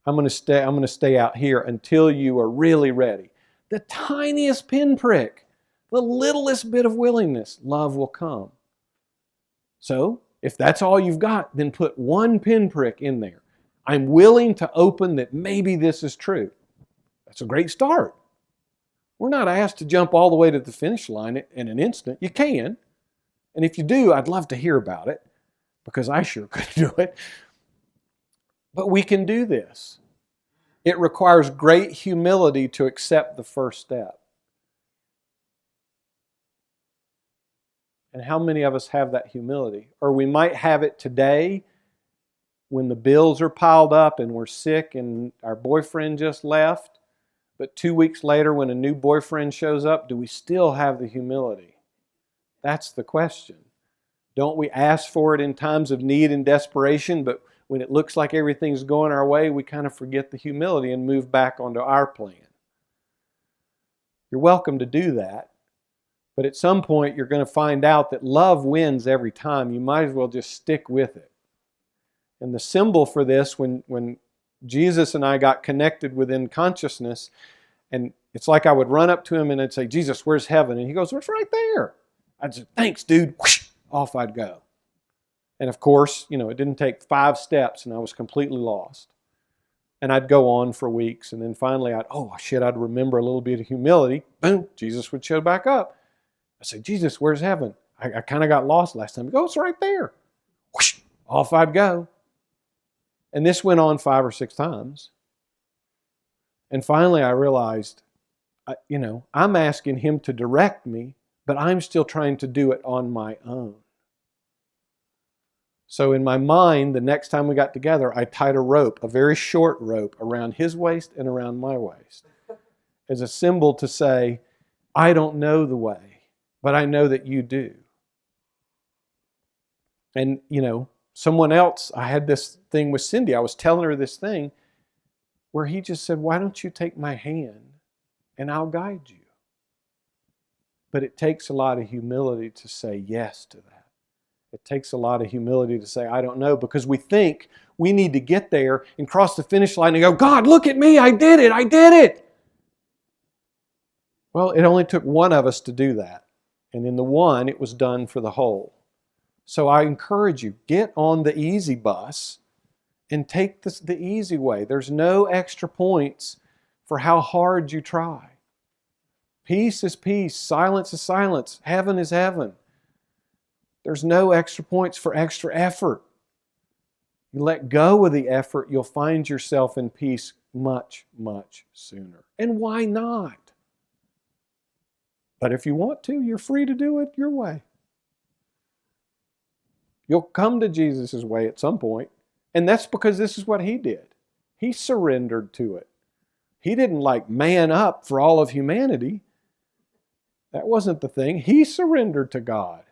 I'm going to stay out here until you are really ready. The tiniest pinprick, the littlest bit of willingness, love will come. So, if that's all you've got, then put one pinprick in there. I'm willing to open that maybe this is true. That's a great start. We're not asked to jump all the way to the finish line in an instant. You can. And if you do, I'd love to hear about it, because I sure could do it. But we can do this. It requires great humility to accept the first step. And how many of us have that humility? Or we might have it today when the bills are piled up and we're sick and our boyfriend just left. But 2 weeks later when a new boyfriend shows up, do we still have the humility? That's the question. Don't we ask for it in times of need and desperation, but when it looks like everything's going our way, we kind of forget the humility and move back onto our plan. You're welcome to do that. But at some point, you're going to find out that love wins every time. You might as well just stick with it. And the symbol for this, when Jesus and I got connected within consciousness, and it's like I would run up to him and I'd say, Jesus, where's heaven? And he goes, well, it's right there. I'd say, thanks, dude. Whoosh, off I'd go. And of course, it didn't take 5 steps and I was completely lost. And I'd go on for weeks, and then finally I'd remember a little bit of humility. Boom, Jesus would show back up. I say, Jesus, where's heaven? I kind of got lost last time. He goes, it's right there. Whoosh, off I'd go. And this went on 5 or 6 times. And finally I realized, I'm asking him to direct me, but I'm still trying to do it on my own. So in my mind, the next time we got together, I tied a rope, a very short rope, around his waist and around my waist as a symbol to say, I don't know the way, but I know that you do. And, Someone else, I had this thing with Cindy. I was telling her this thing where he just said, why don't you take my hand and I'll guide you? But it takes a lot of humility to say yes to that. It takes a lot of humility to say, I don't know, because we think we need to get there and cross the finish line and go, God, look at me, I did it, I did it. Well, it only took one of us to do that. And in the one, it was done for the whole. So I encourage you, get on the easy bus and take the easy way. There's no extra points for how hard you try. Peace is peace, silence is silence, heaven is heaven. There's no extra points for extra effort. You let go of the effort, you'll find yourself in peace much, much sooner. And why not? But if you want to, you're free to do it your way. You'll come to Jesus' way at some point, and that's because this is what He did. He surrendered to it. He didn't man up for all of humanity. That wasn't the thing. He surrendered to God.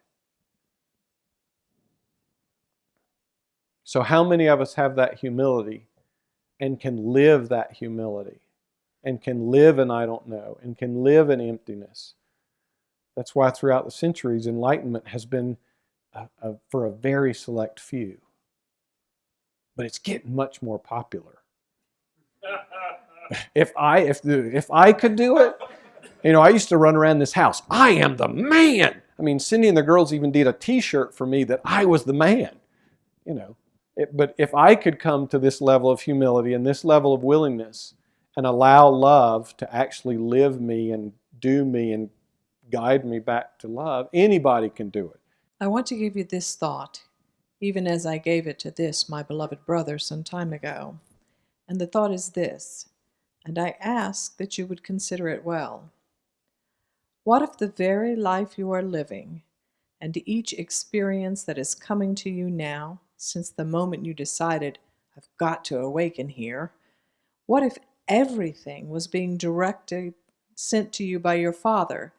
So how many of us have that humility and can live that humility and can live in I don't know and can live in emptiness? That's why throughout the centuries, enlightenment has been for a very select few. But it's getting much more popular. If I could do it, I used to run around this house. I am the man. I mean, Cindy and the girls even did a T-shirt for me that I was the man. But if I could come to this level of humility and this level of willingness and allow love to actually live me and do me and guide me back to love, anybody can do it. I want to give you this thought, even as I gave it to this, my beloved brother, some time ago. And the thought is this, and I ask that you would consider it well. What if the very life you are living and each experience that is coming to you now, since the moment you decided, I've got to awaken here, what if everything was being sent to you by your Father,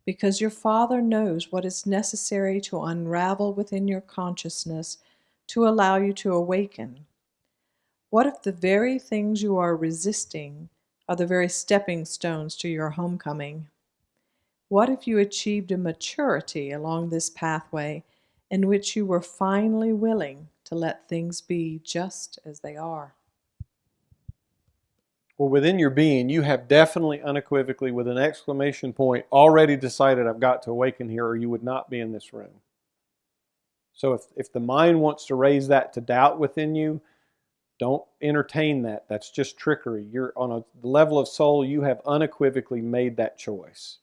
because your Father knows what is necessary to unravel within your consciousness to allow you to awaken? What if the very things you are resisting are the very stepping stones to your homecoming? What if you achieved a maturity along this pathway in which you were finally willing to let things be just as they are? Well, within your being, you have definitely, unequivocally, with an exclamation point, already decided I've got to awaken here, or you would not be in this room. So if the mind wants to raise that to doubt within you, don't entertain that. That's just trickery. You're on a level of soul, you have unequivocally made that choice.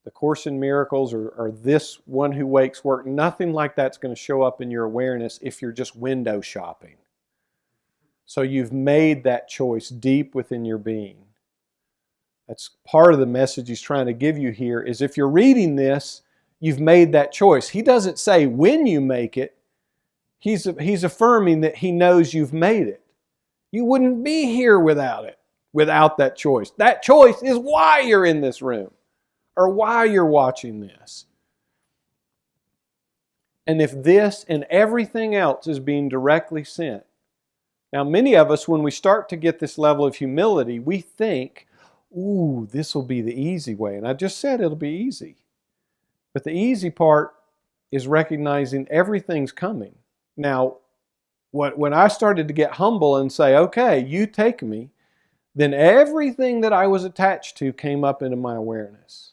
The Course in Miracles or this one who wakes work, nothing like that's going to show up in your awareness if you're just window shopping. So you've made that choice deep within your being. That's part of the message he's trying to give you here, is if you're reading this, you've made that choice. He doesn't say when you make it. He's affirming that he knows you've made it. You wouldn't be here without it, without that choice. That choice is why you're in this room, or why you're watching this. And if this and everything else is being directly sent. Now, many of us, when we start to get this level of humility, we think, ooh, this will be the easy way. And I just said it'll be easy. But the easy part is recognizing everything's coming. Now, when I started to get humble and say, okay, you take me, then everything that I was attached to came up into my awareness.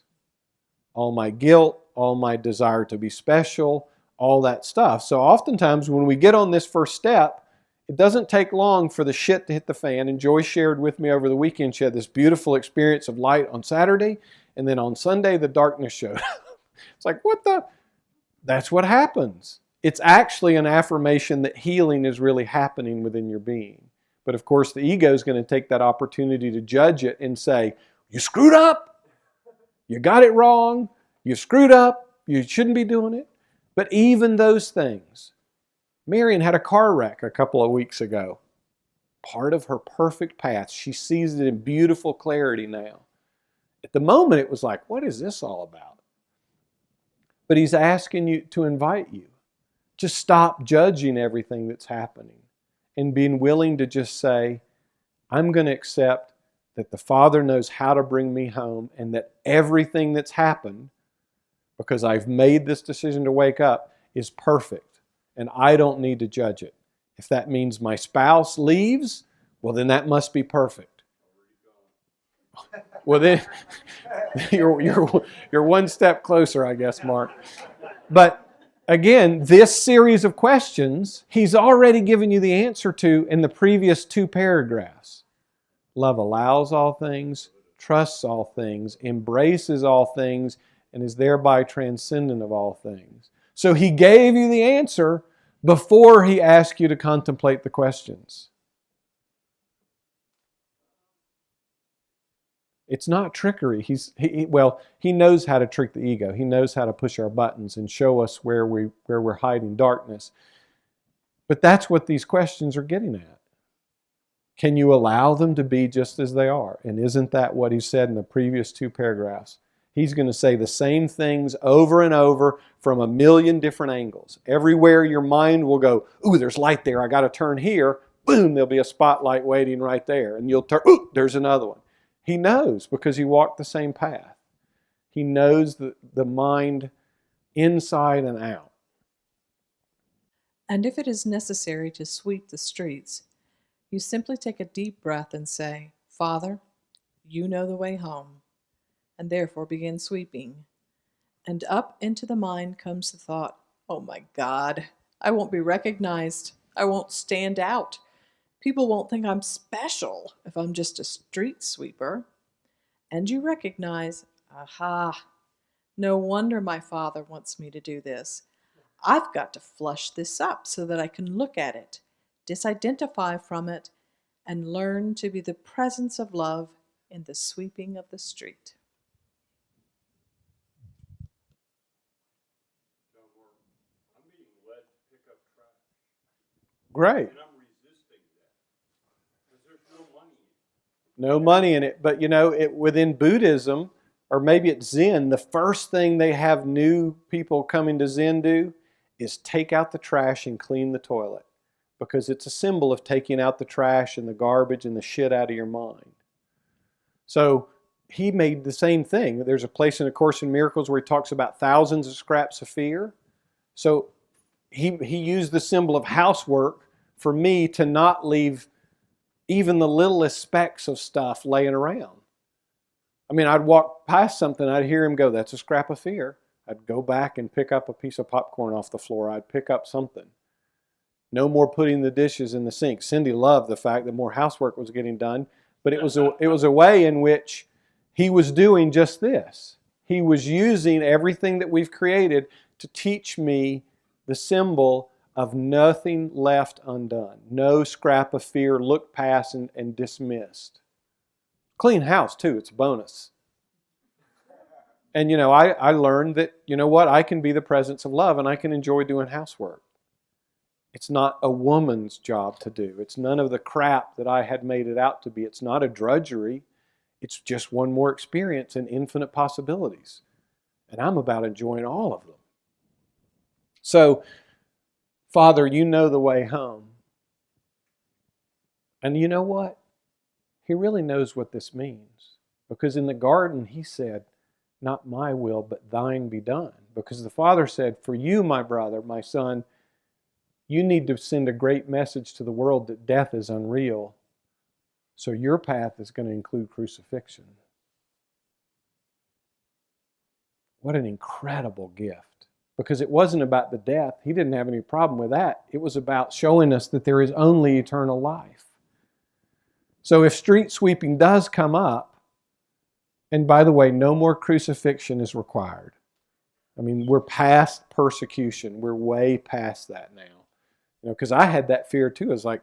All my guilt, all my desire to be special, all that stuff. So oftentimes when we get on this first step, it doesn't take long for the shit to hit the fan. And Joy shared with me over the weekend, she had this beautiful experience of light on Saturday, and then on Sunday the darkness showed up. It's like, what the? That's what happens. It's actually an affirmation that healing is really happening within your being. But of course the ego is going to take that opportunity to judge it and say, you screwed up. You got it wrong. You screwed up. You shouldn't be doing it. But even those things. Marion had a car wreck a couple of weeks ago. Part of her perfect path. She sees it in beautiful clarity now. At the moment it was like, what is this all about? But he's asking you to invite you Just stop judging everything that's happening and being willing to just say, I'm going to accept that the Father knows how to bring me home and that everything that's happened, because I've made this decision to wake up, is perfect. And I don't need to judge it. If that means my spouse leaves, well, then that must be perfect. Well, then you're one step closer, I guess, Mark. But again, this series of questions, he's already given you the answer to in the previous 2 paragraphs. Love allows all things, trusts all things, embraces all things, and is thereby transcendent of all things. So he gave you the answer before he asked you to contemplate the questions. It's not trickery. He knows how to trick the ego. He knows how to push our buttons and show us where we're hiding darkness. But that's what these questions are getting at. Can you allow them to be just as they are? And isn't that what he said in the previous 2 paragraphs? He's going to say the same things over and over from a million different angles. Everywhere your mind will go, ooh, there's light there, I got to turn here. Boom, there'll be a spotlight waiting right there. And you'll turn, ooh, there's another one. He knows because he walked the same path. He knows the mind inside and out. And if it is necessary to sweep the streets, you simply take a deep breath and say, Father, you know the way home, and therefore begin sweeping. And up into the mind comes the thought, oh my God, I won't be recognized. I won't stand out. People won't think I'm special if I'm just a street sweeper. And you recognize, aha, no wonder my Father wants me to do this. I've got to flush this up so that I can look at it, disidentify from it, and learn to be the presence of love in the sweeping of the street. I'm being led to pick up trash. Great. And I'm resisting that. Because there's no money in it. No money in it. But you know, within Buddhism, or maybe it's Zen, the first thing they have new people coming to Zen do is take out the trash and clean the toilet. Because it's a symbol of taking out the trash and the garbage and the shit out of your mind. So he made the same thing. There's a place in A Course in Miracles where he talks about thousands of scraps of fear. So he used the symbol of housework for me to not leave even the littlest specks of stuff laying around. I mean, I'd walk past something, I'd hear him go, that's a scrap of fear. I'd go back and pick up a piece of popcorn off the floor. I'd pick up something. No more putting the dishes in the sink. Cindy loved the fact that more housework was getting done, but it was a way in which he was doing just this. He was using everything that we've created to teach me the symbol of nothing left undone. No scrap of fear looked past and dismissed. Clean house too, it's a bonus. And you know, I learned that, you know what, I can be the presence of love and I can enjoy doing housework. It's not a woman's job to do. It's none of the crap that I had made it out to be. It's not a drudgery. It's just one more experience and infinite possibilities. And I'm about enjoying all of them. So, Father, you know the way home. And you know what? He really knows what this means. Because in the garden, he said, not my will, but thine be done. Because the Father said, for you, my brother, my son, you need to send a great message to the world that death is unreal. So your path is going to include crucifixion. What an incredible gift. Because it wasn't about the death. He didn't have any problem with that. It was about showing us that there is only eternal life. So if street sweeping does come up, and by the way, no more crucifixion is required. I mean, we're past persecution. We're way past that now. You know, because I had that fear too. It's like,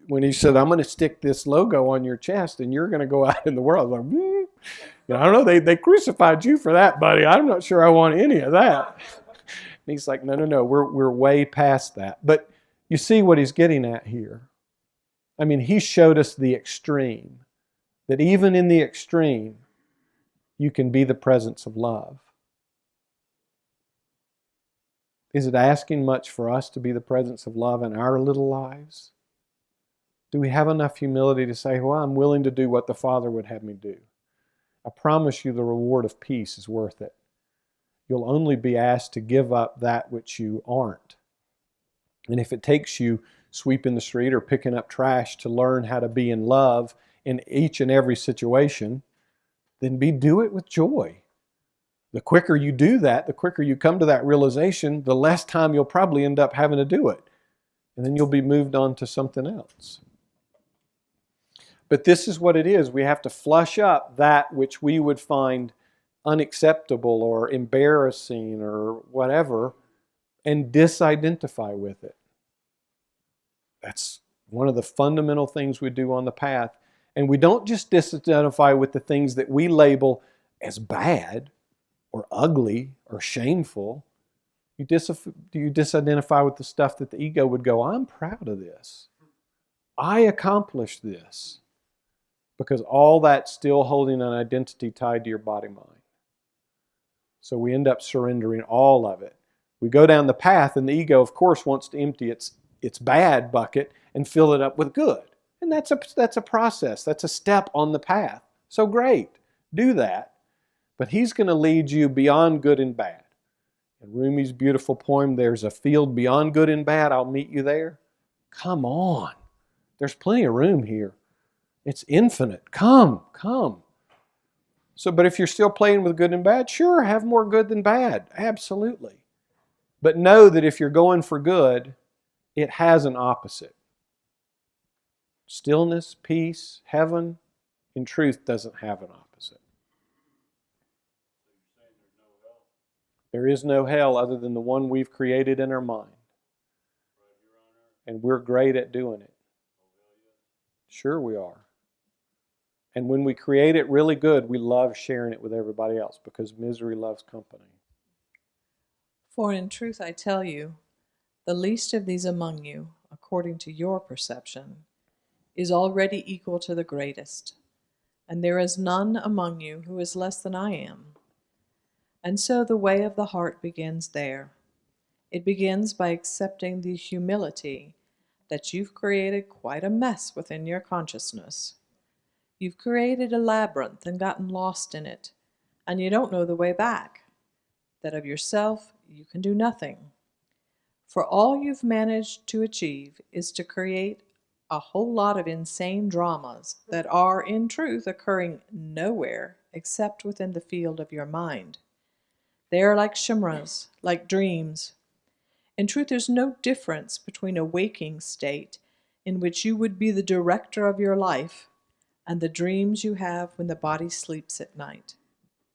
when he said, I'm going to stick this logo on your chest and you're going to go out in the world. I was like, you know, I don't know, they crucified you for that, buddy. I'm not sure I want any of that. And he's like, no, we're way past that. But you see what he's getting at here. I mean, he showed us the extreme. That even in the extreme, you can be the presence of love. Is it asking much for us to be the presence of love in our little lives? Do we have enough humility to say, well, I'm willing to do what the Father would have me do? I promise you the reward of peace is worth it. You'll only be asked to give up that which you aren't. And if it takes you sweeping the street or picking up trash to learn how to be in love in each and every situation, then do it with joy. The quicker you do that, the quicker you come to that realization, the less time you'll probably end up having to do it. And then you'll be moved on to something else. But this is what it is. We have to flush up that which we would find unacceptable or embarrassing or whatever and disidentify with it. That's one of the fundamental things we do on the path. And we don't just disidentify with the things that we label as bad or ugly or shameful. You disidentify with the stuff that the ego would go, I'm proud of this. I accomplished this. Because all that's still holding an identity tied to your body-mind. So we end up surrendering all of it. We go down the path, and the ego, of course, wants to empty its bad bucket and fill it up with good. And that's a process. That's a step on the path. So great. Do that. But he's going to lead you beyond good and bad. In Rumi's beautiful poem, there's a field beyond good and bad. I'll meet you there. Come on. There's plenty of room here. It's infinite. Come. So, but if you're still playing with good and bad, sure, have more good than bad. Absolutely. But know that if you're going for good, it has an opposite. Stillness, peace, heaven, in truth, doesn't have an opposite. There is no hell other than the one we've created in our mind. And we're great at doing it. Sure we are. And when we create it really good, we love sharing it with everybody else because misery loves company. For in truth I tell you, the least of these among you, according to your perception, is already equal to the greatest, and there is none among you who is less than I am. And so the way of the heart begins there. It begins by accepting the humility that you've created quite a mess within your consciousness. You've created a labyrinth and gotten lost in it, and you don't know the way back. That of yourself you can do nothing. For all you've managed to achieve is to create a whole lot of insane dramas that are, in truth, occurring nowhere except within the field of your mind. They are like chimeras, like dreams. In truth, there's no difference between a waking state in which you would be the director of your life and the dreams you have when the body sleeps at night.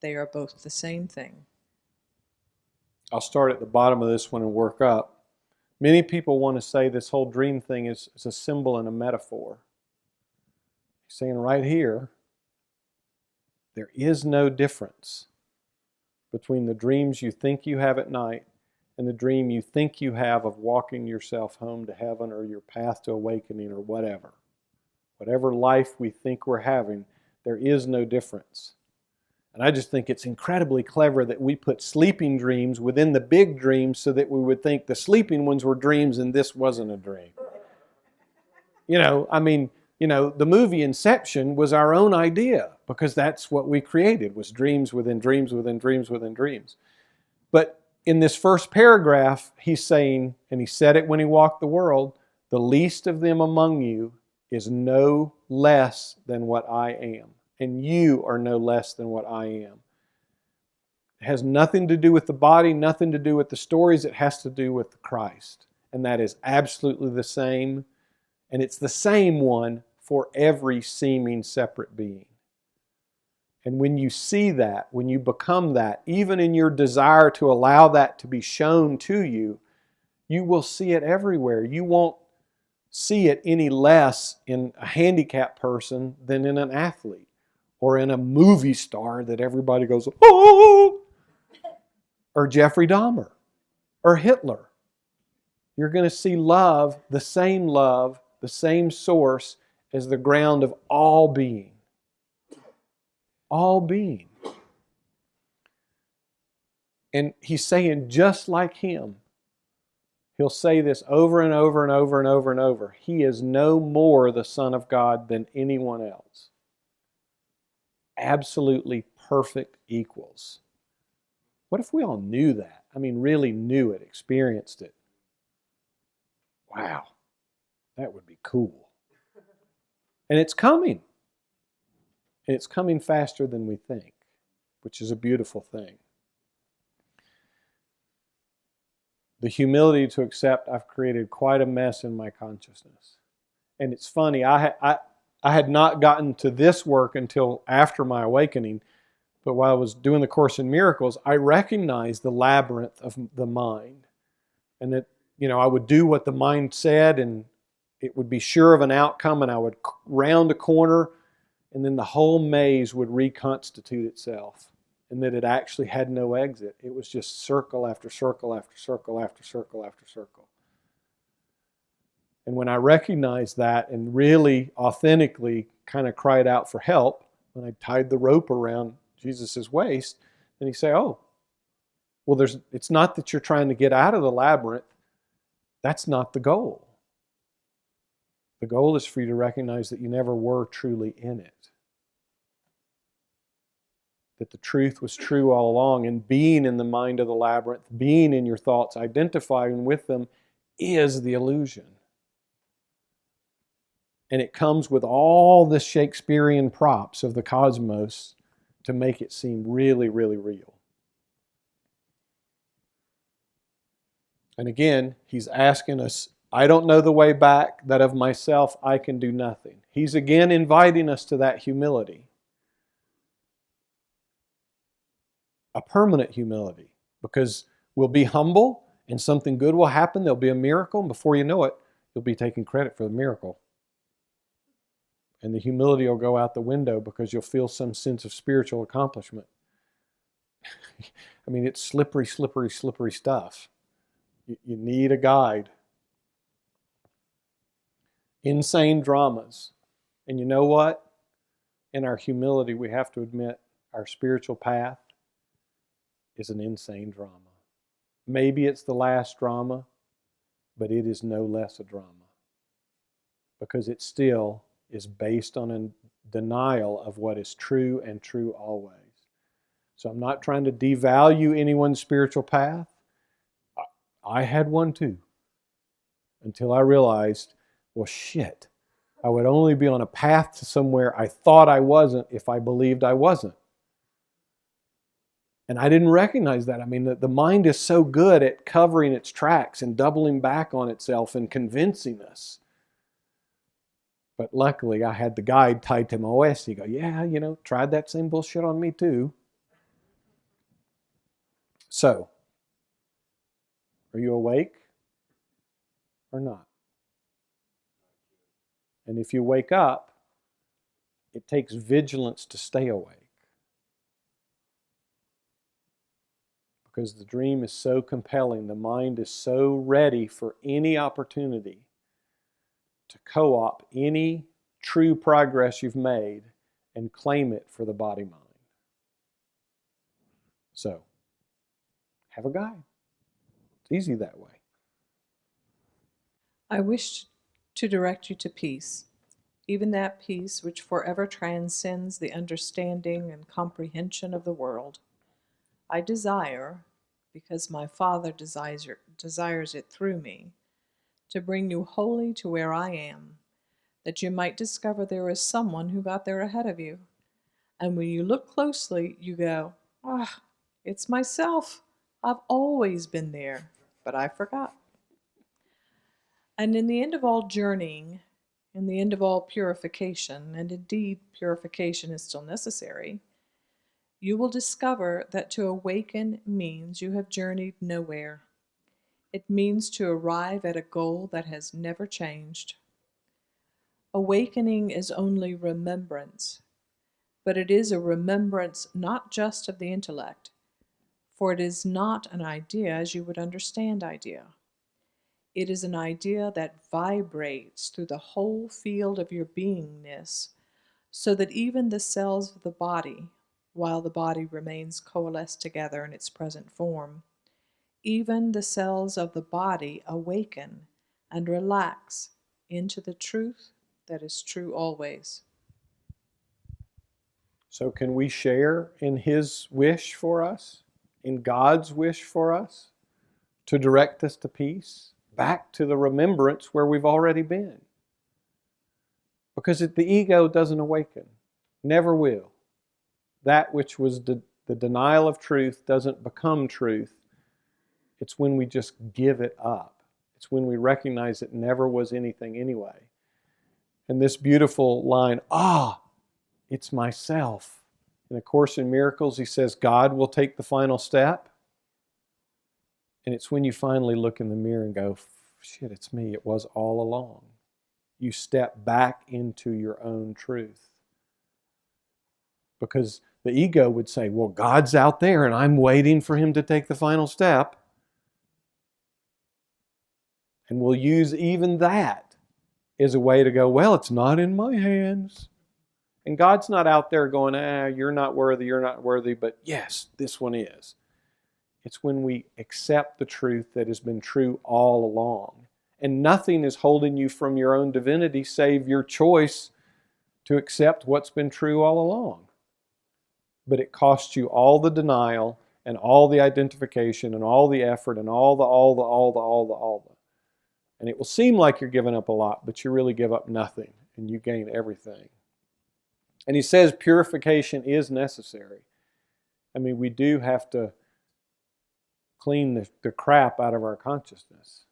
They are both the same thing. I'll start at the bottom of this one and work up. Many people want to say this whole dream thing is a symbol and a metaphor. He's saying right here, there is no difference between the dreams you think you have at night and the dream you think you have of walking yourself home to heaven or your path to awakening or whatever. Whatever life we think we're having, there is no difference. And I just think it's incredibly clever that we put sleeping dreams within the big dreams so that we would think the sleeping ones were dreams and this wasn't a dream. The movie Inception was our own idea because that's what we created, was dreams within dreams within dreams within dreams. But in this first paragraph, he's saying, and he said it when he walked the world, the least of them among you is no less than what I am. And you are no less than what I am. It has nothing to do with the body, nothing to do with the stories. It has to do with Christ. And that is absolutely the same. And it's the same one for every seeming separate being. And when you see that, when you become that, even in your desire to allow that to be shown to you, you will see it everywhere. You won't see it any less in a handicapped person than in an athlete or in a movie star that everybody goes, oh, or Jeffrey Dahmer or Hitler. You're going to see love, the same source as the ground of all being. All being. And he's saying, just like him, He'll say this over and over and over and over and over. He is no more the Son of God than anyone else. Absolutely perfect equals. What if we all knew that? I mean, really knew it, experienced it. Wow, that would be cool. And it's coming. And it's coming faster than we think, which is a beautiful thing. The humility to accept I've created quite a mess in my consciousness. And it's funny, I had not gotten to this work until after my awakening, but while I was doing the Course in Miracles, I recognized the labyrinth of the mind. And that, I would do what the mind said, and it would be sure of an outcome, and I would round a corner, and then the whole maze would reconstitute itself, and that it actually had no exit. It was just circle after circle after circle after circle after circle. And when I recognized that and really authentically kind of cried out for help, when I tied the rope around Jesus' waist, then he said, oh, well, it's not that you're trying to get out of the labyrinth. That's not the goal. The goal is for you to recognize that you never were truly in it. That the truth was true all along, and being in the mind of the labyrinth, being in your thoughts, identifying with them, is the illusion. And it comes with all the Shakespearean props of the cosmos to make it seem really, really real. And again, he's asking us, I don't know the way back, that of myself I can do nothing. He's again inviting us to that humility. A permanent humility. Because we'll be humble and something good will happen. There'll be a miracle, and before you know it, you'll be taking credit for the miracle. And the humility will go out the window because you'll feel some sense of spiritual accomplishment. I mean, it's slippery, slippery, slippery stuff. You need a guide. Insane dramas. And you know what? In our humility, we have to admit our spiritual path is an insane drama. Maybe it's the last drama, but it is no less a drama. Because it still is based on a denial of what is true and true always. So I'm not trying to devalue anyone's spiritual path. I had one too. Until I realized, well, shit, I would only be on a path to somewhere I thought I wasn't if I believed I wasn't. And I didn't recognize that. I mean, the mind is so good at covering its tracks and doubling back on itself and convincing us. But luckily, I had the guide tied to my waist. He go, yeah, tried that same bullshit on me too. So, are you awake or not? And if you wake up, it takes vigilance to stay awake. Because the dream is so compelling, the mind is so ready for any opportunity to co-opt any true progress you've made and claim it for the body-mind. So, have a guide. It's easy that way. I wish to direct you to peace, even that peace which forever transcends the understanding and comprehension of the world. I desire, because my Father desires it through me, to bring you wholly to where I am, that you might discover there is someone who got there ahead of you. And when you look closely, you go, it's myself. I've always been there, but I forgot. And in the end of all journeying, in the end of all purification, and indeed purification is still necessary, you will discover that to awaken means you have journeyed nowhere. It means to arrive at a goal that has never changed. Awakening is only remembrance, but it is a remembrance not just of the intellect, for it is not an idea as you would understand idea. It is an idea that vibrates through the whole field of your beingness, so that even the cells of the body, while the body remains coalesced together in its present form, even the cells of the body awaken and relax into the truth that is true always. So can we share in His wish for us, in God's wish for us, to direct us to peace, back to the remembrance where we've already been? Because the ego doesn't awaken, never will. That which was the denial of truth doesn't become truth. It's when we just give it up. It's when we recognize it never was anything anyway. And this beautiful line, it's myself. In A Course in Miracles, he says, God will take the final step. And it's when you finally look in the mirror and go, shit, it's me. It was all along. You step back into your own truth. Because the ego would say, well, God's out there and I'm waiting for Him to take the final step. And we'll use even that as a way to go, well, it's not in my hands. And God's not out there going, you're not worthy, but yes, this one is. It's when we accept the truth that has been true all along. And nothing is holding you from your own divinity save your choice to accept what's been true all along. But it costs you all the denial and all the identification and all the effort and all the. And it will seem like you're giving up a lot, but you really give up nothing and you gain everything. And he says purification is necessary. I mean, we do have to clean the crap out of our consciousness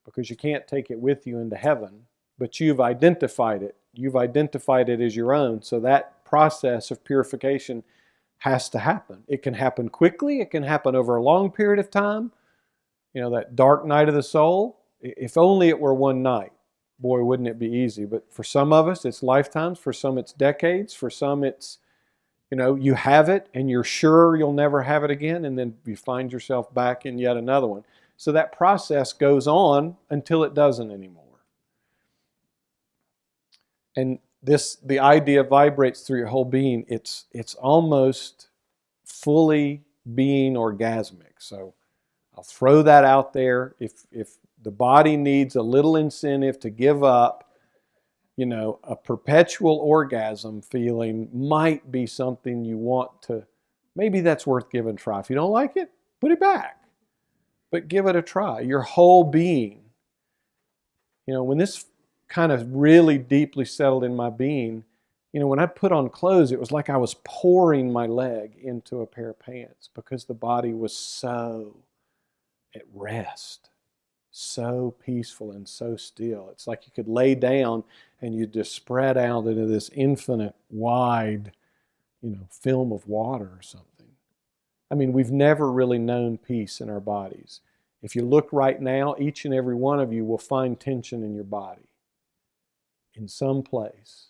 because you can't take it with you into heaven, but you've identified it. You've identified it as your own. So that process of purification has to happen. It can happen quickly. It can happen over a long period of time. You know, that dark night of the soul. If only it were one night. Boy, wouldn't it be easy. But for some of us, it's lifetimes. For some, it's decades. For some, it's, you have it and you're sure you'll never have it again. And then you find yourself back in yet another one. So that process goes on until it doesn't anymore. And the idea vibrates through your whole being. It's almost fully being orgasmic. So I'll throw that out there. If the body needs a little incentive to give up, a perpetual orgasm feeling might be something you want to, maybe that's worth giving a try. If you don't like it, put it back. But give it a try. Your whole being. When this kind of really deeply settled in my being, when I put on clothes, it was like I was pouring my leg into a pair of pants because the body was so at rest. So peaceful and so still. It's like you could lay down and you just spread out into this infinite, wide, film of water or something. I mean, we've never really known peace in our bodies. If you look right now, each and every one of you will find tension in your body in some place.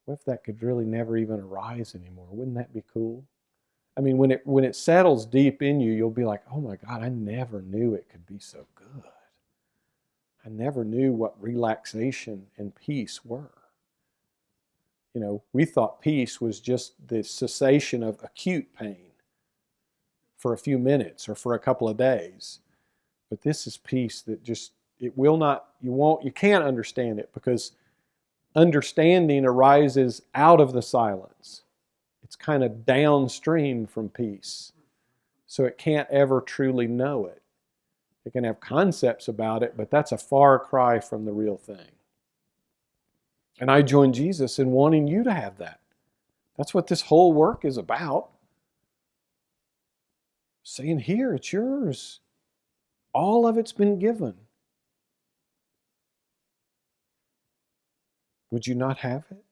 What if that could really never even arise anymore? Wouldn't that be cool? I mean, when it settles deep in you, you'll be like, oh my God, I never knew it could be so good. I never knew what relaxation and peace were. We thought peace was just the cessation of acute pain for a few minutes or for a couple of days. But this is peace that just, you can't understand it because understanding arises out of the silence. It's kind of downstream from peace. So it can't ever truly know it. It can have concepts about it, but that's a far cry from the real thing. And I join Jesus in wanting you to have that. That's what this whole work is about. Saying, here, it's yours. All of it's been given. Would you not have it?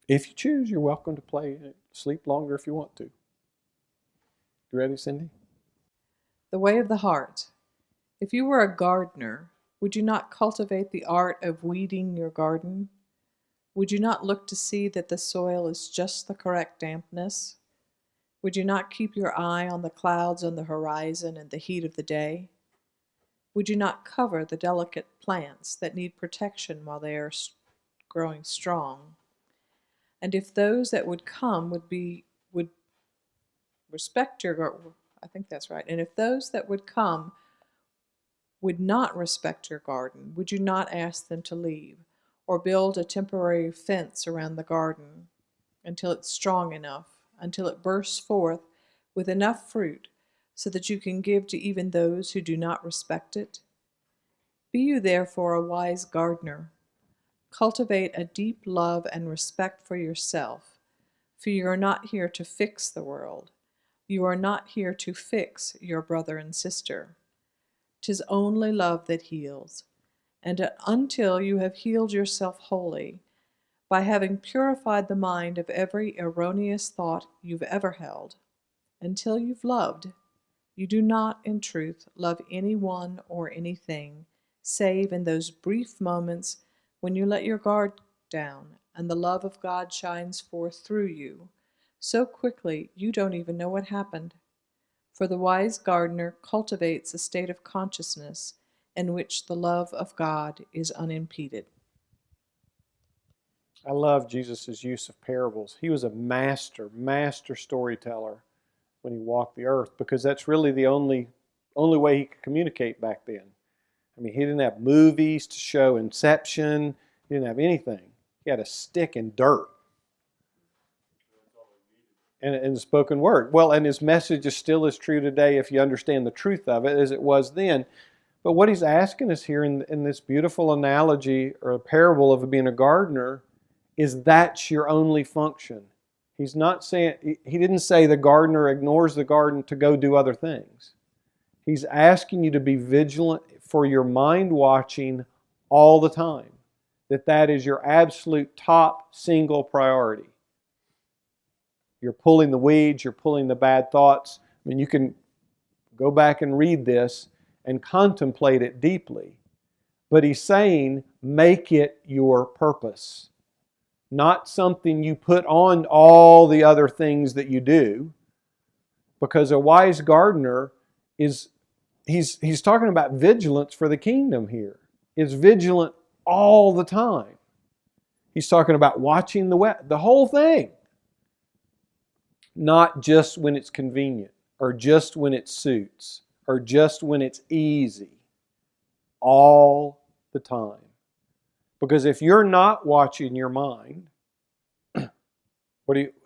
If you choose, you're welcome to sleep longer if you want to. You ready, Cindy? The way of the heart. If you were a gardener, would you not cultivate the art of weeding your garden? Would you not look to see that the soil is just the correct dampness? Would you not keep your eye on the clouds on the horizon and the heat of the day? Would you not cover the delicate plants that need protection while they are growing strong? And if those that would come would respect your garden. I think that's right. And if those that would come would not respect your garden, would you not ask them to leave, or build a temporary fence around the garden until it's strong enough, until it bursts forth with enough fruit so that you can give to even those who do not respect it? Be you therefore a wise gardener. Cultivate a deep love and respect for yourself, for you are not here to fix the world. You are not here to fix your brother and sister. 'Tis only love that heals, and until you have healed yourself wholly, by having purified the mind of every erroneous thought you've ever held, until you've loved, you do not, in truth, love anyone or anything, save in those brief moments when you let your guard down and the love of God shines forth through you, so quickly you don't even know what happened. For the wise gardener cultivates a state of consciousness in which the love of God is unimpeded. I love Jesus' use of parables. He was a master storyteller when he walked the earth, because that's really the only way he could communicate back then. I mean, he didn't have movies to show Inception. He didn't have anything. He had a stick and dirt. And the spoken word. Well, and his message is still as true today if you understand the truth of it as it was then. But what he's asking us here in this beautiful analogy or a parable of being a gardener is that's your only function. He's not saying, he didn't say the gardener ignores the garden to go do other things. He's asking you to be vigilant for your mind watching all the time. That is your absolute top single priority. You're pulling the weeds, you're pulling the bad thoughts. I mean, you can go back and read this and contemplate it deeply. But he's saying, make it your purpose. Not something you put on all the other things that you do. Because a wise gardener is, he's talking about vigilance for the kingdom here. Is vigilant all the time. He's talking about watching the whole thing. Not just when it's convenient, or just when it suits, or just when it's easy. All the time. Because if you're not watching your mind,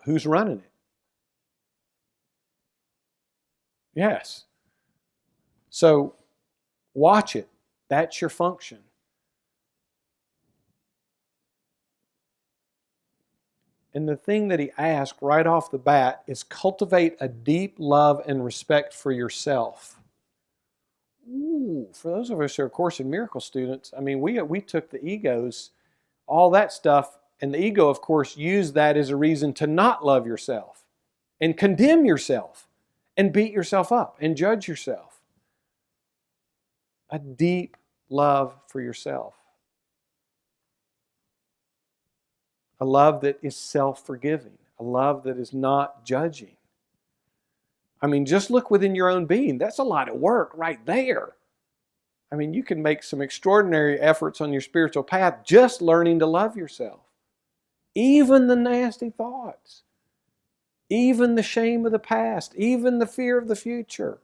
who's running it? Yes. So watch it. That's your function. And the thing that he asked right off the bat is cultivate a deep love and respect for yourself. Ooh, for those of us who are Course in Miracles students, I mean, we took the egos, all that stuff, and the ego, of course, used that as a reason to not love yourself and condemn yourself and beat yourself up and judge yourself. A deep love for yourself. A love that is self-forgiving. A love that is not judging. I mean, just look within your own being. That's a lot of work right there. I mean, you can make some extraordinary efforts on your spiritual path just learning to love yourself. Even the nasty thoughts. Even the shame of the past. Even the fear of the future.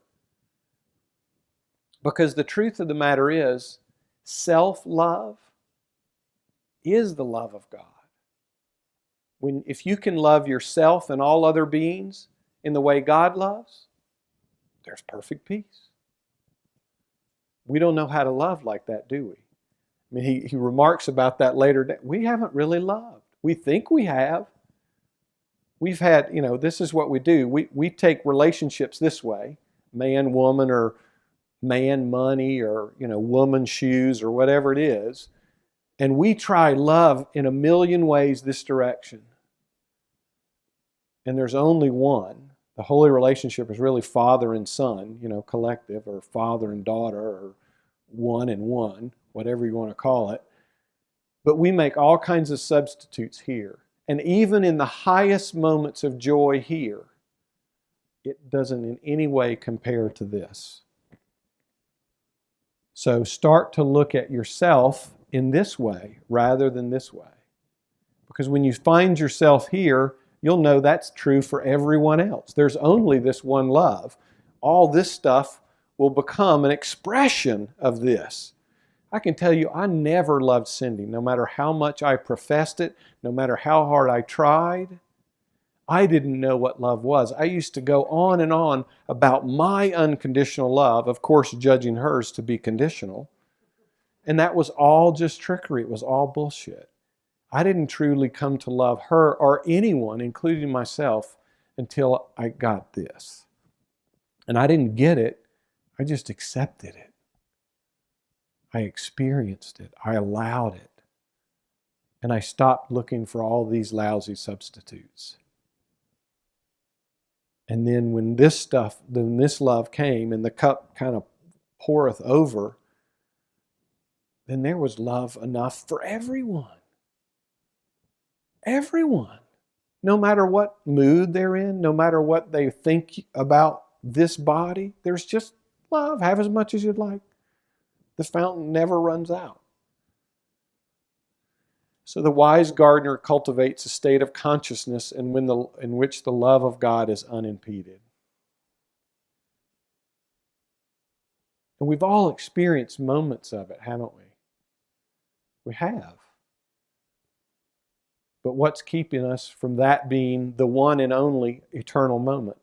Because the truth of the matter is, self-love is the love of God. If you can love yourself and all other beings in the way God loves, there's perfect peace. We don't know how to love like that, do we? I mean, he remarks about that later. We haven't really loved. We think we have. We've had, this is what we do. We take relationships this way, man, woman, or man, money, or, woman, shoes, or whatever it is. And we try love in a million ways this direction. And there's only one. The holy relationship is really father and son, collective, or father and daughter, or one and one, whatever you want to call it. But we make all kinds of substitutes here. And even in the highest moments of joy here, it doesn't in any way compare to this. So start to look at yourself in this way rather than this way. Because when you find yourself here, you'll know that's true for everyone else. There's only this one love. All this stuff will become an expression of this. I can tell you, I never loved Cindy, no matter how much I professed it, no matter how hard I tried. I didn't know what love was. I used to go on and on about my unconditional love, of course, judging hers to be conditional. And that was all just trickery. It was all bullshit. I didn't truly come to love her or anyone, including myself, until I got this. And I didn't get it. I just accepted it. I experienced it. I allowed it. And I stopped looking for all these lousy substitutes. And then when this love came and the cup kind of poureth over, then there was love enough for everyone. Everyone. No matter what mood they're in, no matter what they think about this body, there's just love. Have as much as you'd like. The fountain never runs out. So the wise gardener cultivates a state of consciousness in which the love of God is unimpeded. And we've all experienced moments of it, haven't we? We have. But what's keeping us from that being the one and only eternal moment?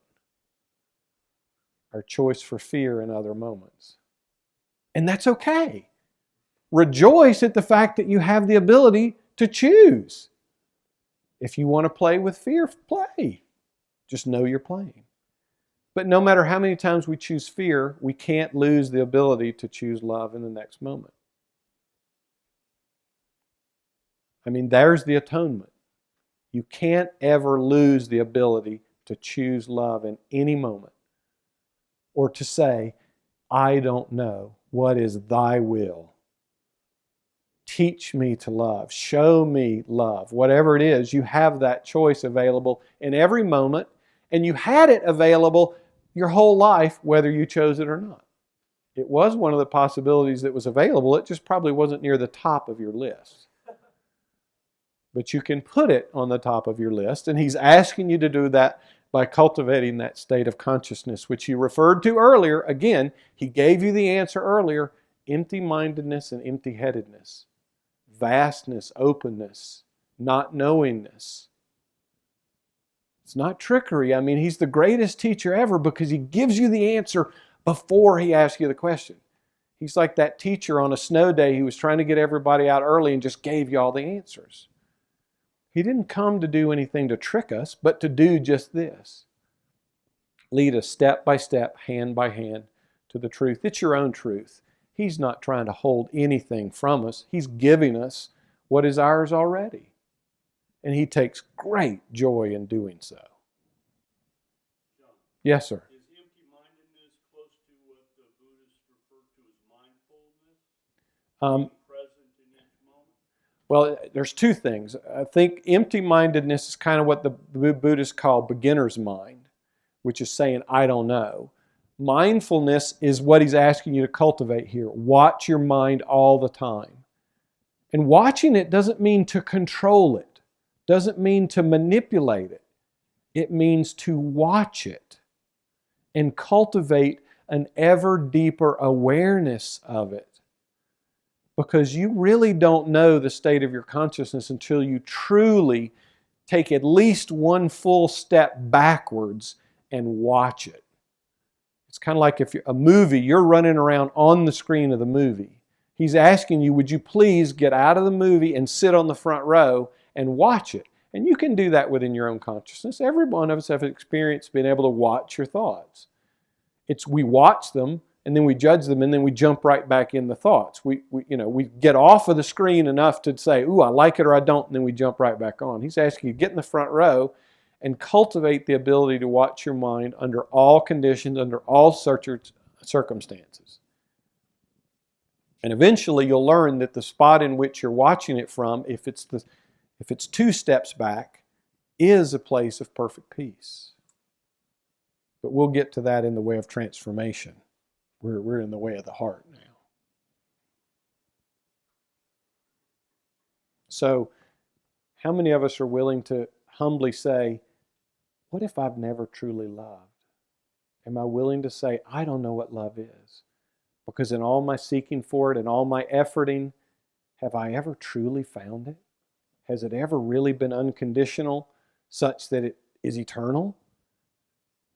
Our choice for fear in other moments. And that's okay. Rejoice at the fact that you have the ability to choose. If you want to play with fear, play. Just know you're playing. But no matter how many times we choose fear, we can't lose the ability to choose love in the next moment. I mean, there's the atonement. You can't ever lose the ability to choose love in any moment. Or to say, I don't know. What is thy will? Teach me to love. Show me love. Whatever it is, you have that choice available in every moment. And you had it available your whole life, whether you chose it or not. It was one of the possibilities that was available. It just probably wasn't near the top of your list. But you can put it on the top of your list. And He's asking you to do that by cultivating that state of consciousness, which He referred to earlier. Again, He gave you the answer earlier. Empty-mindedness and empty-headedness. Vastness, openness, not knowingness. It's not trickery. I mean, He's the greatest teacher ever because He gives you the answer before He asks you the question. He's like that teacher on a snow day who was trying to get everybody out early and just gave you all the answers. He didn't come to do anything to trick us, but to do just this. Lead us step by step, hand by hand to the truth. It's your own truth. He's not trying to hold anything from us. He's giving us what is ours already. And He takes great joy in doing so. John, Yes, sir. is empty-mindedness close to what the Buddhists refer to as mindfulness? Being present in each moment? Well, there's two things. I think empty-mindedness is kind of what the Buddhists call beginner's mind, which is saying, I don't know. Mindfulness is what He's asking you to cultivate here. Watch your mind all the time. And watching it doesn't mean to control it, doesn't mean to manipulate it. It means to watch it and cultivate an ever deeper awareness of it. Because you really don't know the state of your consciousness until you truly take at least one full step backwards and watch it. It's kind of like if you're a movie, you're running around on the screen of the movie. He's asking you, would you please get out of the movie and sit on the front row and watch it? And you can do that within your own consciousness. Every one of us have experienced being able to watch your thoughts. We watch them, and then we judge them, and then we jump right back in the thoughts. We get off of the screen enough to say, ooh, I like it or I don't, and then we jump right back on. He's asking you to get in the front row and cultivate the ability to watch your mind under all conditions, under all circumstances. And eventually you'll learn that the spot in which you're watching it from, if it's 2 steps back, is a place of perfect peace. But we'll get to that in the way of transformation. We're in the way of the heart now. So, how many of us are willing to humbly say, what if I've never truly loved? Am I willing to say, I don't know what love is? Because in all my seeking for it and all my efforting, have I ever truly found it? Has it ever really been unconditional such that it is eternal?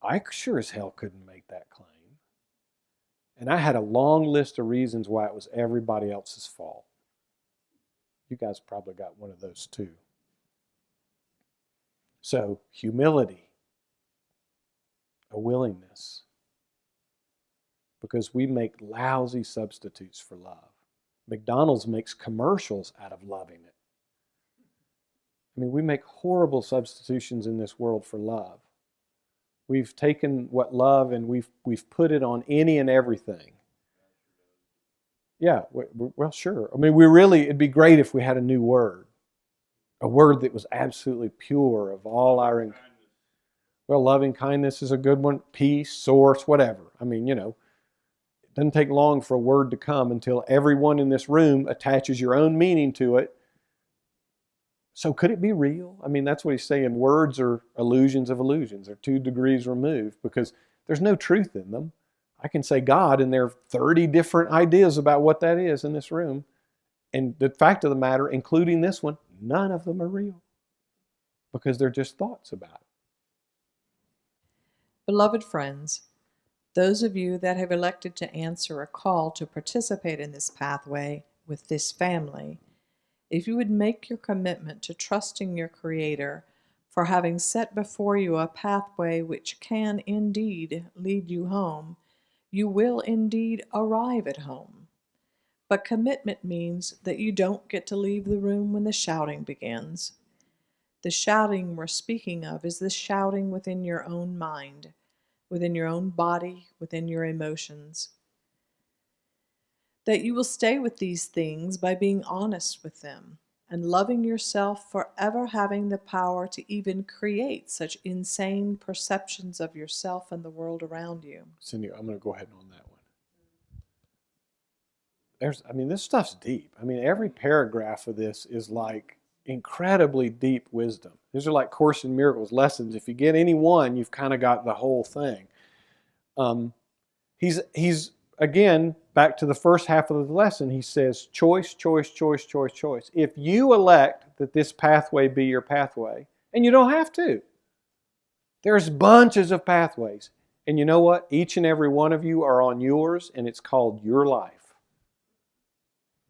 I sure as hell couldn't make that claim. And I had a long list of reasons why it was everybody else's fault. You guys probably got one of those too. So, humility, a willingness, because we make lousy substitutes for love. McDonald's makes commercials out of loving it. I mean, we make horrible substitutions in this world for love. We've taken what love and we've put it on any and everything. Yeah, well, sure. I mean, it'd be great if we had a new word. A word that was absolutely pure of all our... Well, loving kindness is a good one. Peace, source, whatever. I mean, it doesn't take long for a word to come until everyone in this room attaches your own meaning to it. So could it be real? I mean, that's what he's saying. Words are illusions of illusions. They're 2 degrees removed because there's no truth in them. I can say God, and there are 30 different ideas about what that is in this room. And the fact of the matter, including this one, none of them are real because they're just thoughts about it. Beloved friends, those of you that have elected to answer a call to participate in this pathway with this family, if you would make your commitment to trusting your Creator for having set before you a pathway which can indeed lead you home, you will indeed arrive at home. But commitment means that you don't get to leave the room when the shouting begins. The shouting we're speaking of is the shouting within your own mind, within your own body, within your emotions. That you will stay with these things by being honest with them and loving yourself for ever having the power to even create such insane perceptions of yourself and the world around you. Cindy, I'm going to go ahead on that one. This stuff's deep. I mean, every paragraph of this is like incredibly deep wisdom. These are like Course in Miracles lessons. If you get any one, you've kind of got the whole thing. He's again, back to the first half of the lesson, he says, choice, choice, choice, choice, choice. If you elect that this pathway be your pathway, and you don't have to, there's bunches of pathways. And you know what? Each and every one of you are on yours, and it's called your life.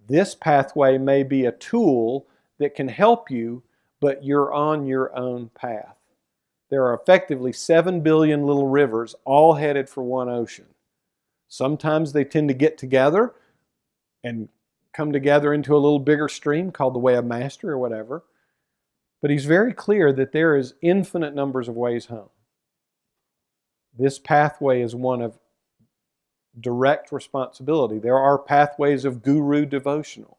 This pathway may be a tool that can help you, but you're on your own path. There are effectively 7 billion little rivers all headed for one ocean. Sometimes they tend to get together and come together into a little bigger stream called the Way of Mastery or whatever. But he's very clear that there is infinite numbers of ways home. This pathway is one of direct responsibility. There are pathways of guru devotional.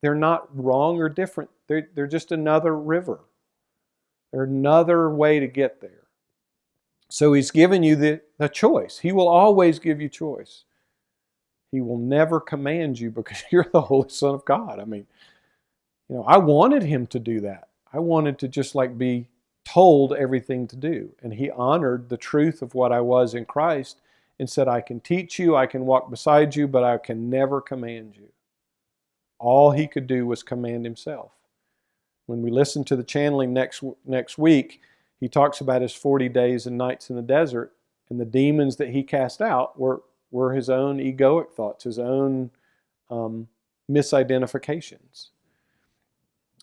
They're not wrong or different. They're just another river. They're another way to get there. So he's given you the choice. He will always give you choice. He will never command you because you're the Holy Son of God. I mean, I wanted him to do that. I wanted to just be told everything to do. And he honored the truth of what I was in Christ and said, I can teach you, I can walk beside you, but I can never command you. All he could do was command himself. When we listen to the channeling next week, he talks about his 40 days and nights in the desert, and the demons that he cast out were his own egoic thoughts, his own misidentifications.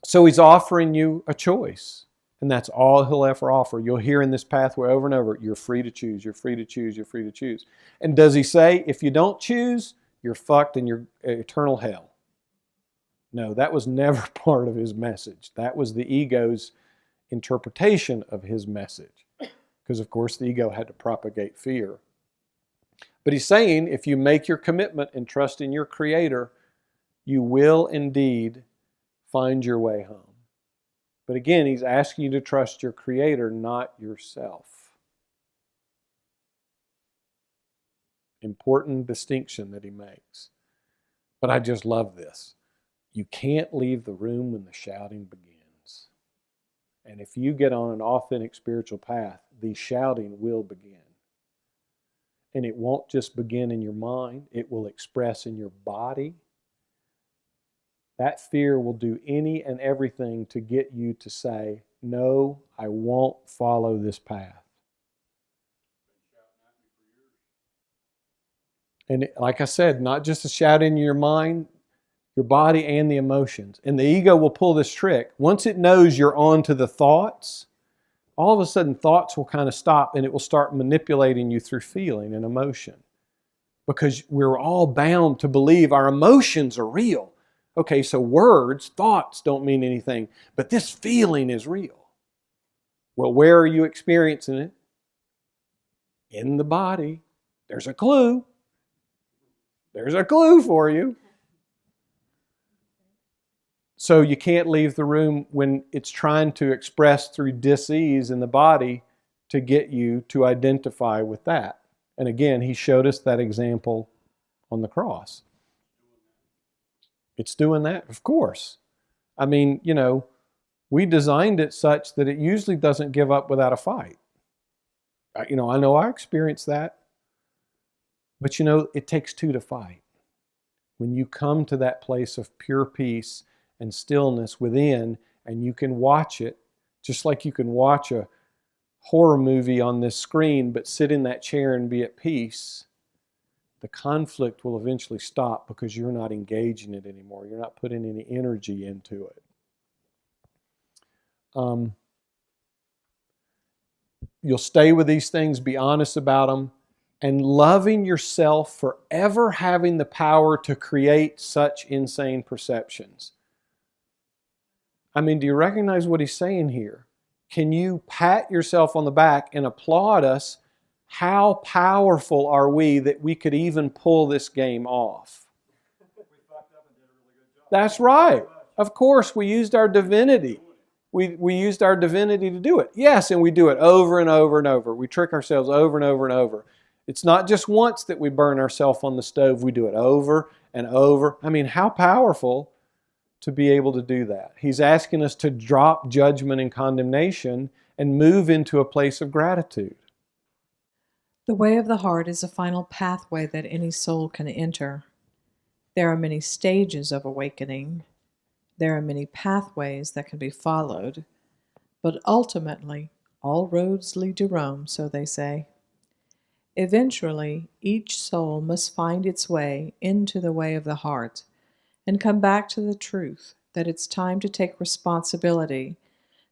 So he's offering you a choice, and that's all he'll ever offer. You'll hear in this pathway over and over, you're free to choose, you're free to choose, you're free to choose. And does he say, if you don't choose, you're fucked in your eternal hell? No, that was never part of his message. That was the ego's interpretation of his message. Because, of course, the ego had to propagate fear. But he's saying, if you make your commitment and trust in your Creator, you will indeed find your way home. But again, he's asking you to trust your Creator, not yourself. Important distinction that he makes. But I just love this. You can't leave the room when the shouting begins. And if you get on an authentic spiritual path, the shouting will begin. And it won't just begin in your mind, it will express in your body. That fear will do any and everything to get you to say, no, I won't follow this path. And like I said, not just a shout in your mind, your body and the emotions. And the ego will pull this trick. Once it knows you're on to the thoughts, all of a sudden thoughts will kind of stop and it will start manipulating you through feeling and emotion. Because we're all bound to believe our emotions are real. Okay, so words, thoughts don't mean anything, but this feeling is real. Well, where are you experiencing it? In the body. There's a clue. There's a clue for you. So you can't leave the room when it's trying to express through dis-ease in the body to get you to identify with that. And again, he showed us that example on the cross. It's doing that, of course. I mean, we designed it such that it usually doesn't give up without a fight. I know I experienced that. But it takes two to fight. When you come to that place of pure peace and stillness within, and you can watch it, just like you can watch a horror movie on this screen, but sit in that chair and be at peace, the conflict will eventually stop because you're not engaging it anymore. You're not putting any energy into it. You'll stay with these things, be honest about them, and loving yourself for ever having the power to create such insane perceptions. I mean, do you recognize what he's saying here? Can you pat yourself on the back and applaud us? How powerful are we that we could even pull this game off? That's right. Of course, we used our divinity. We used our divinity to do it. Yes, and we do it over and over and over. We trick ourselves over and over and over. It's not just once that we burn ourselves on the stove. We do it over and over. I mean, how powerful to be able to do that. He's asking us to drop judgment and condemnation and move into a place of gratitude. The way of the heart is a final pathway that any soul can enter. There are many stages of awakening. There are many pathways that can be followed. But ultimately, all roads lead to Rome, so they say. Eventually, each soul must find its way into the way of the heart and come back to the truth that it's time to take responsibility,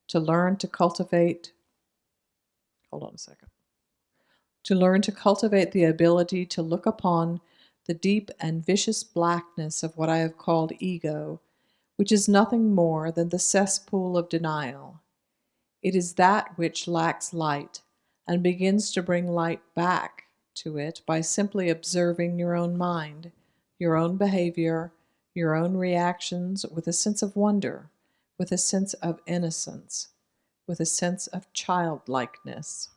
to learn to cultivate. To learn to cultivate the ability to look upon the deep and vicious blackness of what I have called ego, which is nothing more than the cesspool of denial. It is that which lacks light and begins to bring light back to it by simply observing your own mind, your own behavior, your own reactions with a sense of wonder, with a sense of innocence, with a sense of childlikeness.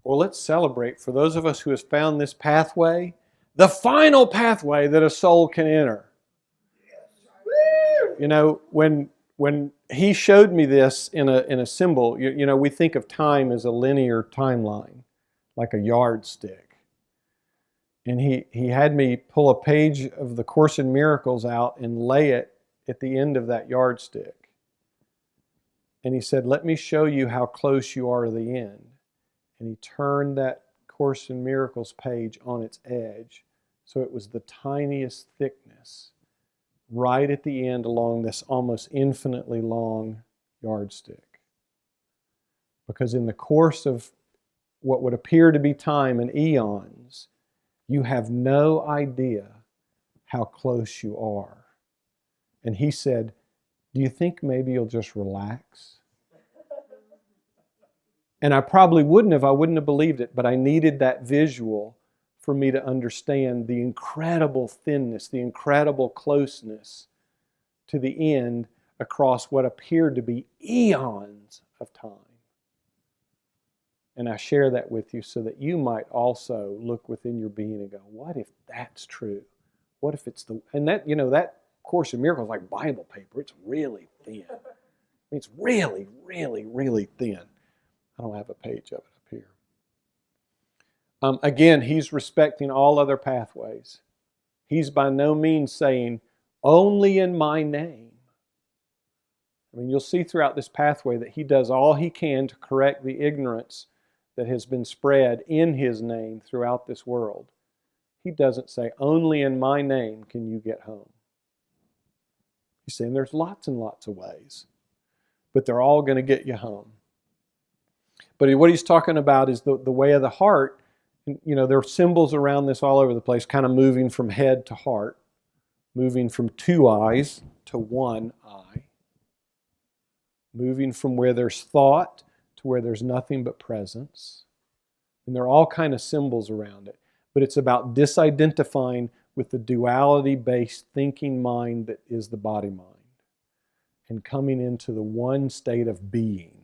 Well, let's celebrate for those of us who have found this pathway, the final pathway that a soul can enter. When he showed me this in a symbol, we think of time as a linear timeline, like a yardstick. And he had me pull a page of the Course in Miracles out and lay it at the end of that yardstick. And he said, let me show you how close you are to the end. And he turned that Course in Miracles page on its edge, so it was the tiniest thickness right at the end along this almost infinitely long yardstick. Because in the course of what would appear to be time and eons, you have no idea how close you are. And he said, do you think maybe you'll just relax? And I probably wouldn't have. I wouldn't have believed it, but I needed that visual for me to understand the incredible thinness, the incredible closeness to the end across what appeared to be eons of time. And I share that with you so that you might also look within your being and go, what if that's true? What if it's and that Course in Miracles is like Bible paper. It's really thin. I It's really, really, really thin. I don't have a page of it up here. Again, he's respecting all other pathways. He's by no means saying, only in my name. I mean, you'll see throughout this pathway that he does all he can to correct the ignorance that has been spread in his name throughout this world. He doesn't say, only in my name can you get home. He's saying there's lots and lots of ways, but they're all going to get you home. But what he's talking about is the way of the heart. You know, there are symbols around this all over the place, kind of moving from head to heart, moving from two eyes to one eye, moving from where there's thought to where there's nothing but presence. And there are all kind of symbols around it. But it's about disidentifying with the duality-based thinking mind that is the body mind and coming into the one state of being,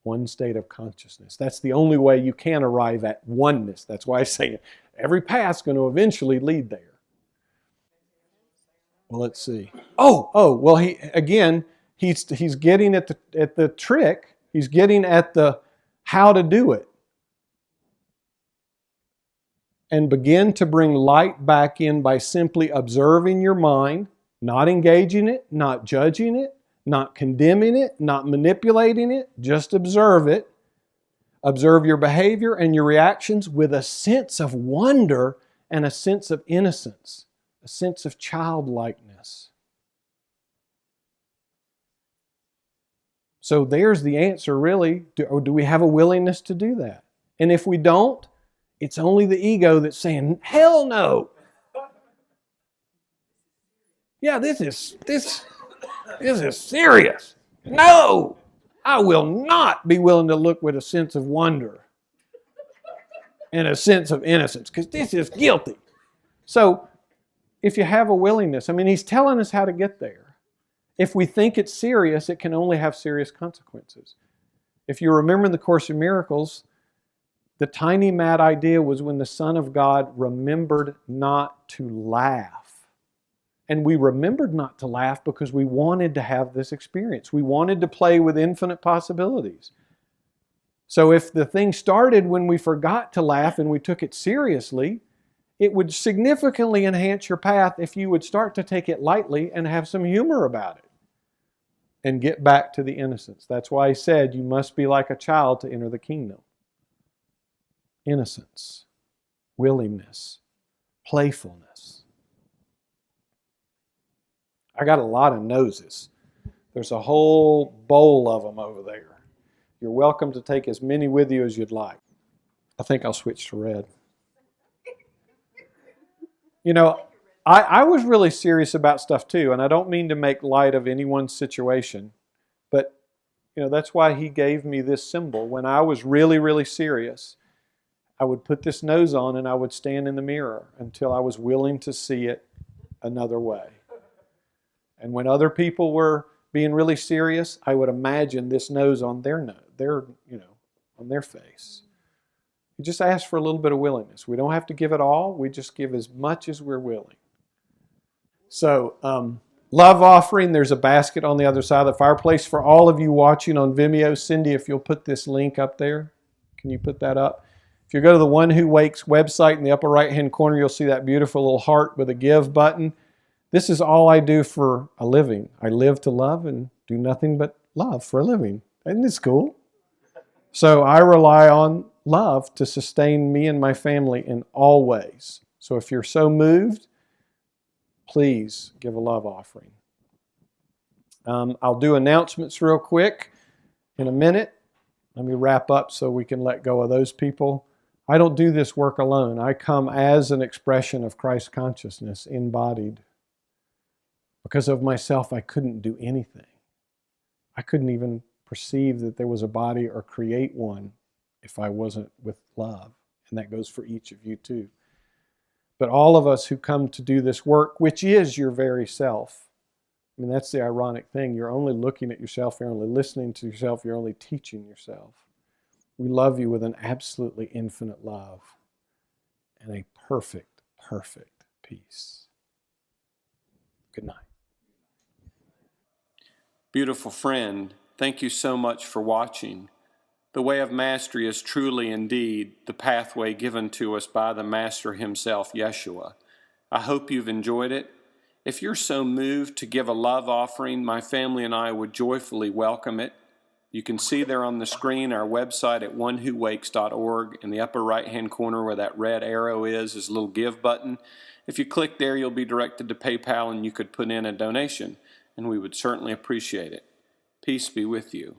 one state of consciousness. That's the only way you can arrive at oneness. That's why I say every path's going to eventually lead there. Well, let's see. Well, he's getting at the trick. He's getting at the how to do it. And begin to bring light back in by simply observing your mind, not engaging it, not judging it, not condemning it, not manipulating it. Just observe it. Observe your behavior and your reactions with a sense of wonder and a sense of innocence, a sense of childlikeness. So there's the answer, really. Do we have a willingness to do that? And if we don't, it's only the ego that's saying, hell no. Yeah, this is serious. No, I will not be willing to look with a sense of wonder and a sense of innocence because this is guilty. So if you have a willingness, I mean, he's telling us how to get there. If we think it's serious, it can only have serious consequences. If you remember in the Course in Miracles, the tiny mad idea was when the Son of God remembered not to laugh. And we remembered not to laugh because we wanted to have this experience. We wanted to play with infinite possibilities. So if the thing started when we forgot to laugh and we took it seriously, it would significantly enhance your path if you would start to take it lightly and have some humor about it and get back to the innocence. That's why he said you must be like a child to enter the kingdom. Innocence, willingness, playfulness. I got a lot of noses. There's a whole bowl of them over there. You're welcome to take as many with you as you'd like. I think I'll switch to red. You know, I was really serious about stuff too, and I don't mean to make light of anyone's situation, but you know, that's why he gave me this symbol. When I was really, really serious, I would put this nose on and I would stand in the mirror until I was willing to see it another way. And when other people were being really serious, I would imagine this nose on their on their face. You just ask for a little bit of willingness. We don't have to give it all. We just give as much as we're willing. So, love offering. There's a basket on the other side of the fireplace. For all of you watching on Vimeo, Cindy, if you'll put this link up there. Can you put that up? If you go to the One Who Wakes website in the upper right-hand corner, you'll see that beautiful little heart with a give button. This is all I do for a living. I live to love and do nothing but love for a living. Isn't this cool? So I rely on love to sustain me and my family in all ways. So if you're so moved, please give a love offering. I'll do announcements real quick in a minute. Let me wrap up so we can let go of those people. I don't do this work alone. I come as an expression of Christ consciousness embodied. Because of myself, I couldn't do anything. I couldn't even perceive that there was a body or create one if I wasn't with love. And that goes for each of you too. But all of us who come to do this work, which is your very self, I mean, that's the ironic thing. You're only looking at yourself, you're only listening to yourself, you're only teaching yourself. We love you with an absolutely infinite love and a perfect, perfect peace. Good night. Beautiful friend, thank you so much for watching. The Way of Mastery is truly indeed the pathway given to us by the Master himself, Yeshua. I hope you've enjoyed it. If you're so moved to give a love offering, my family and I would joyfully welcome it. You can see there on the screen our website at onewhowakes.org. In the upper right-hand corner where that red arrow is a little give button. If you click there, you'll be directed to PayPal and you could put in a donation, and we would certainly appreciate it. Peace be with you.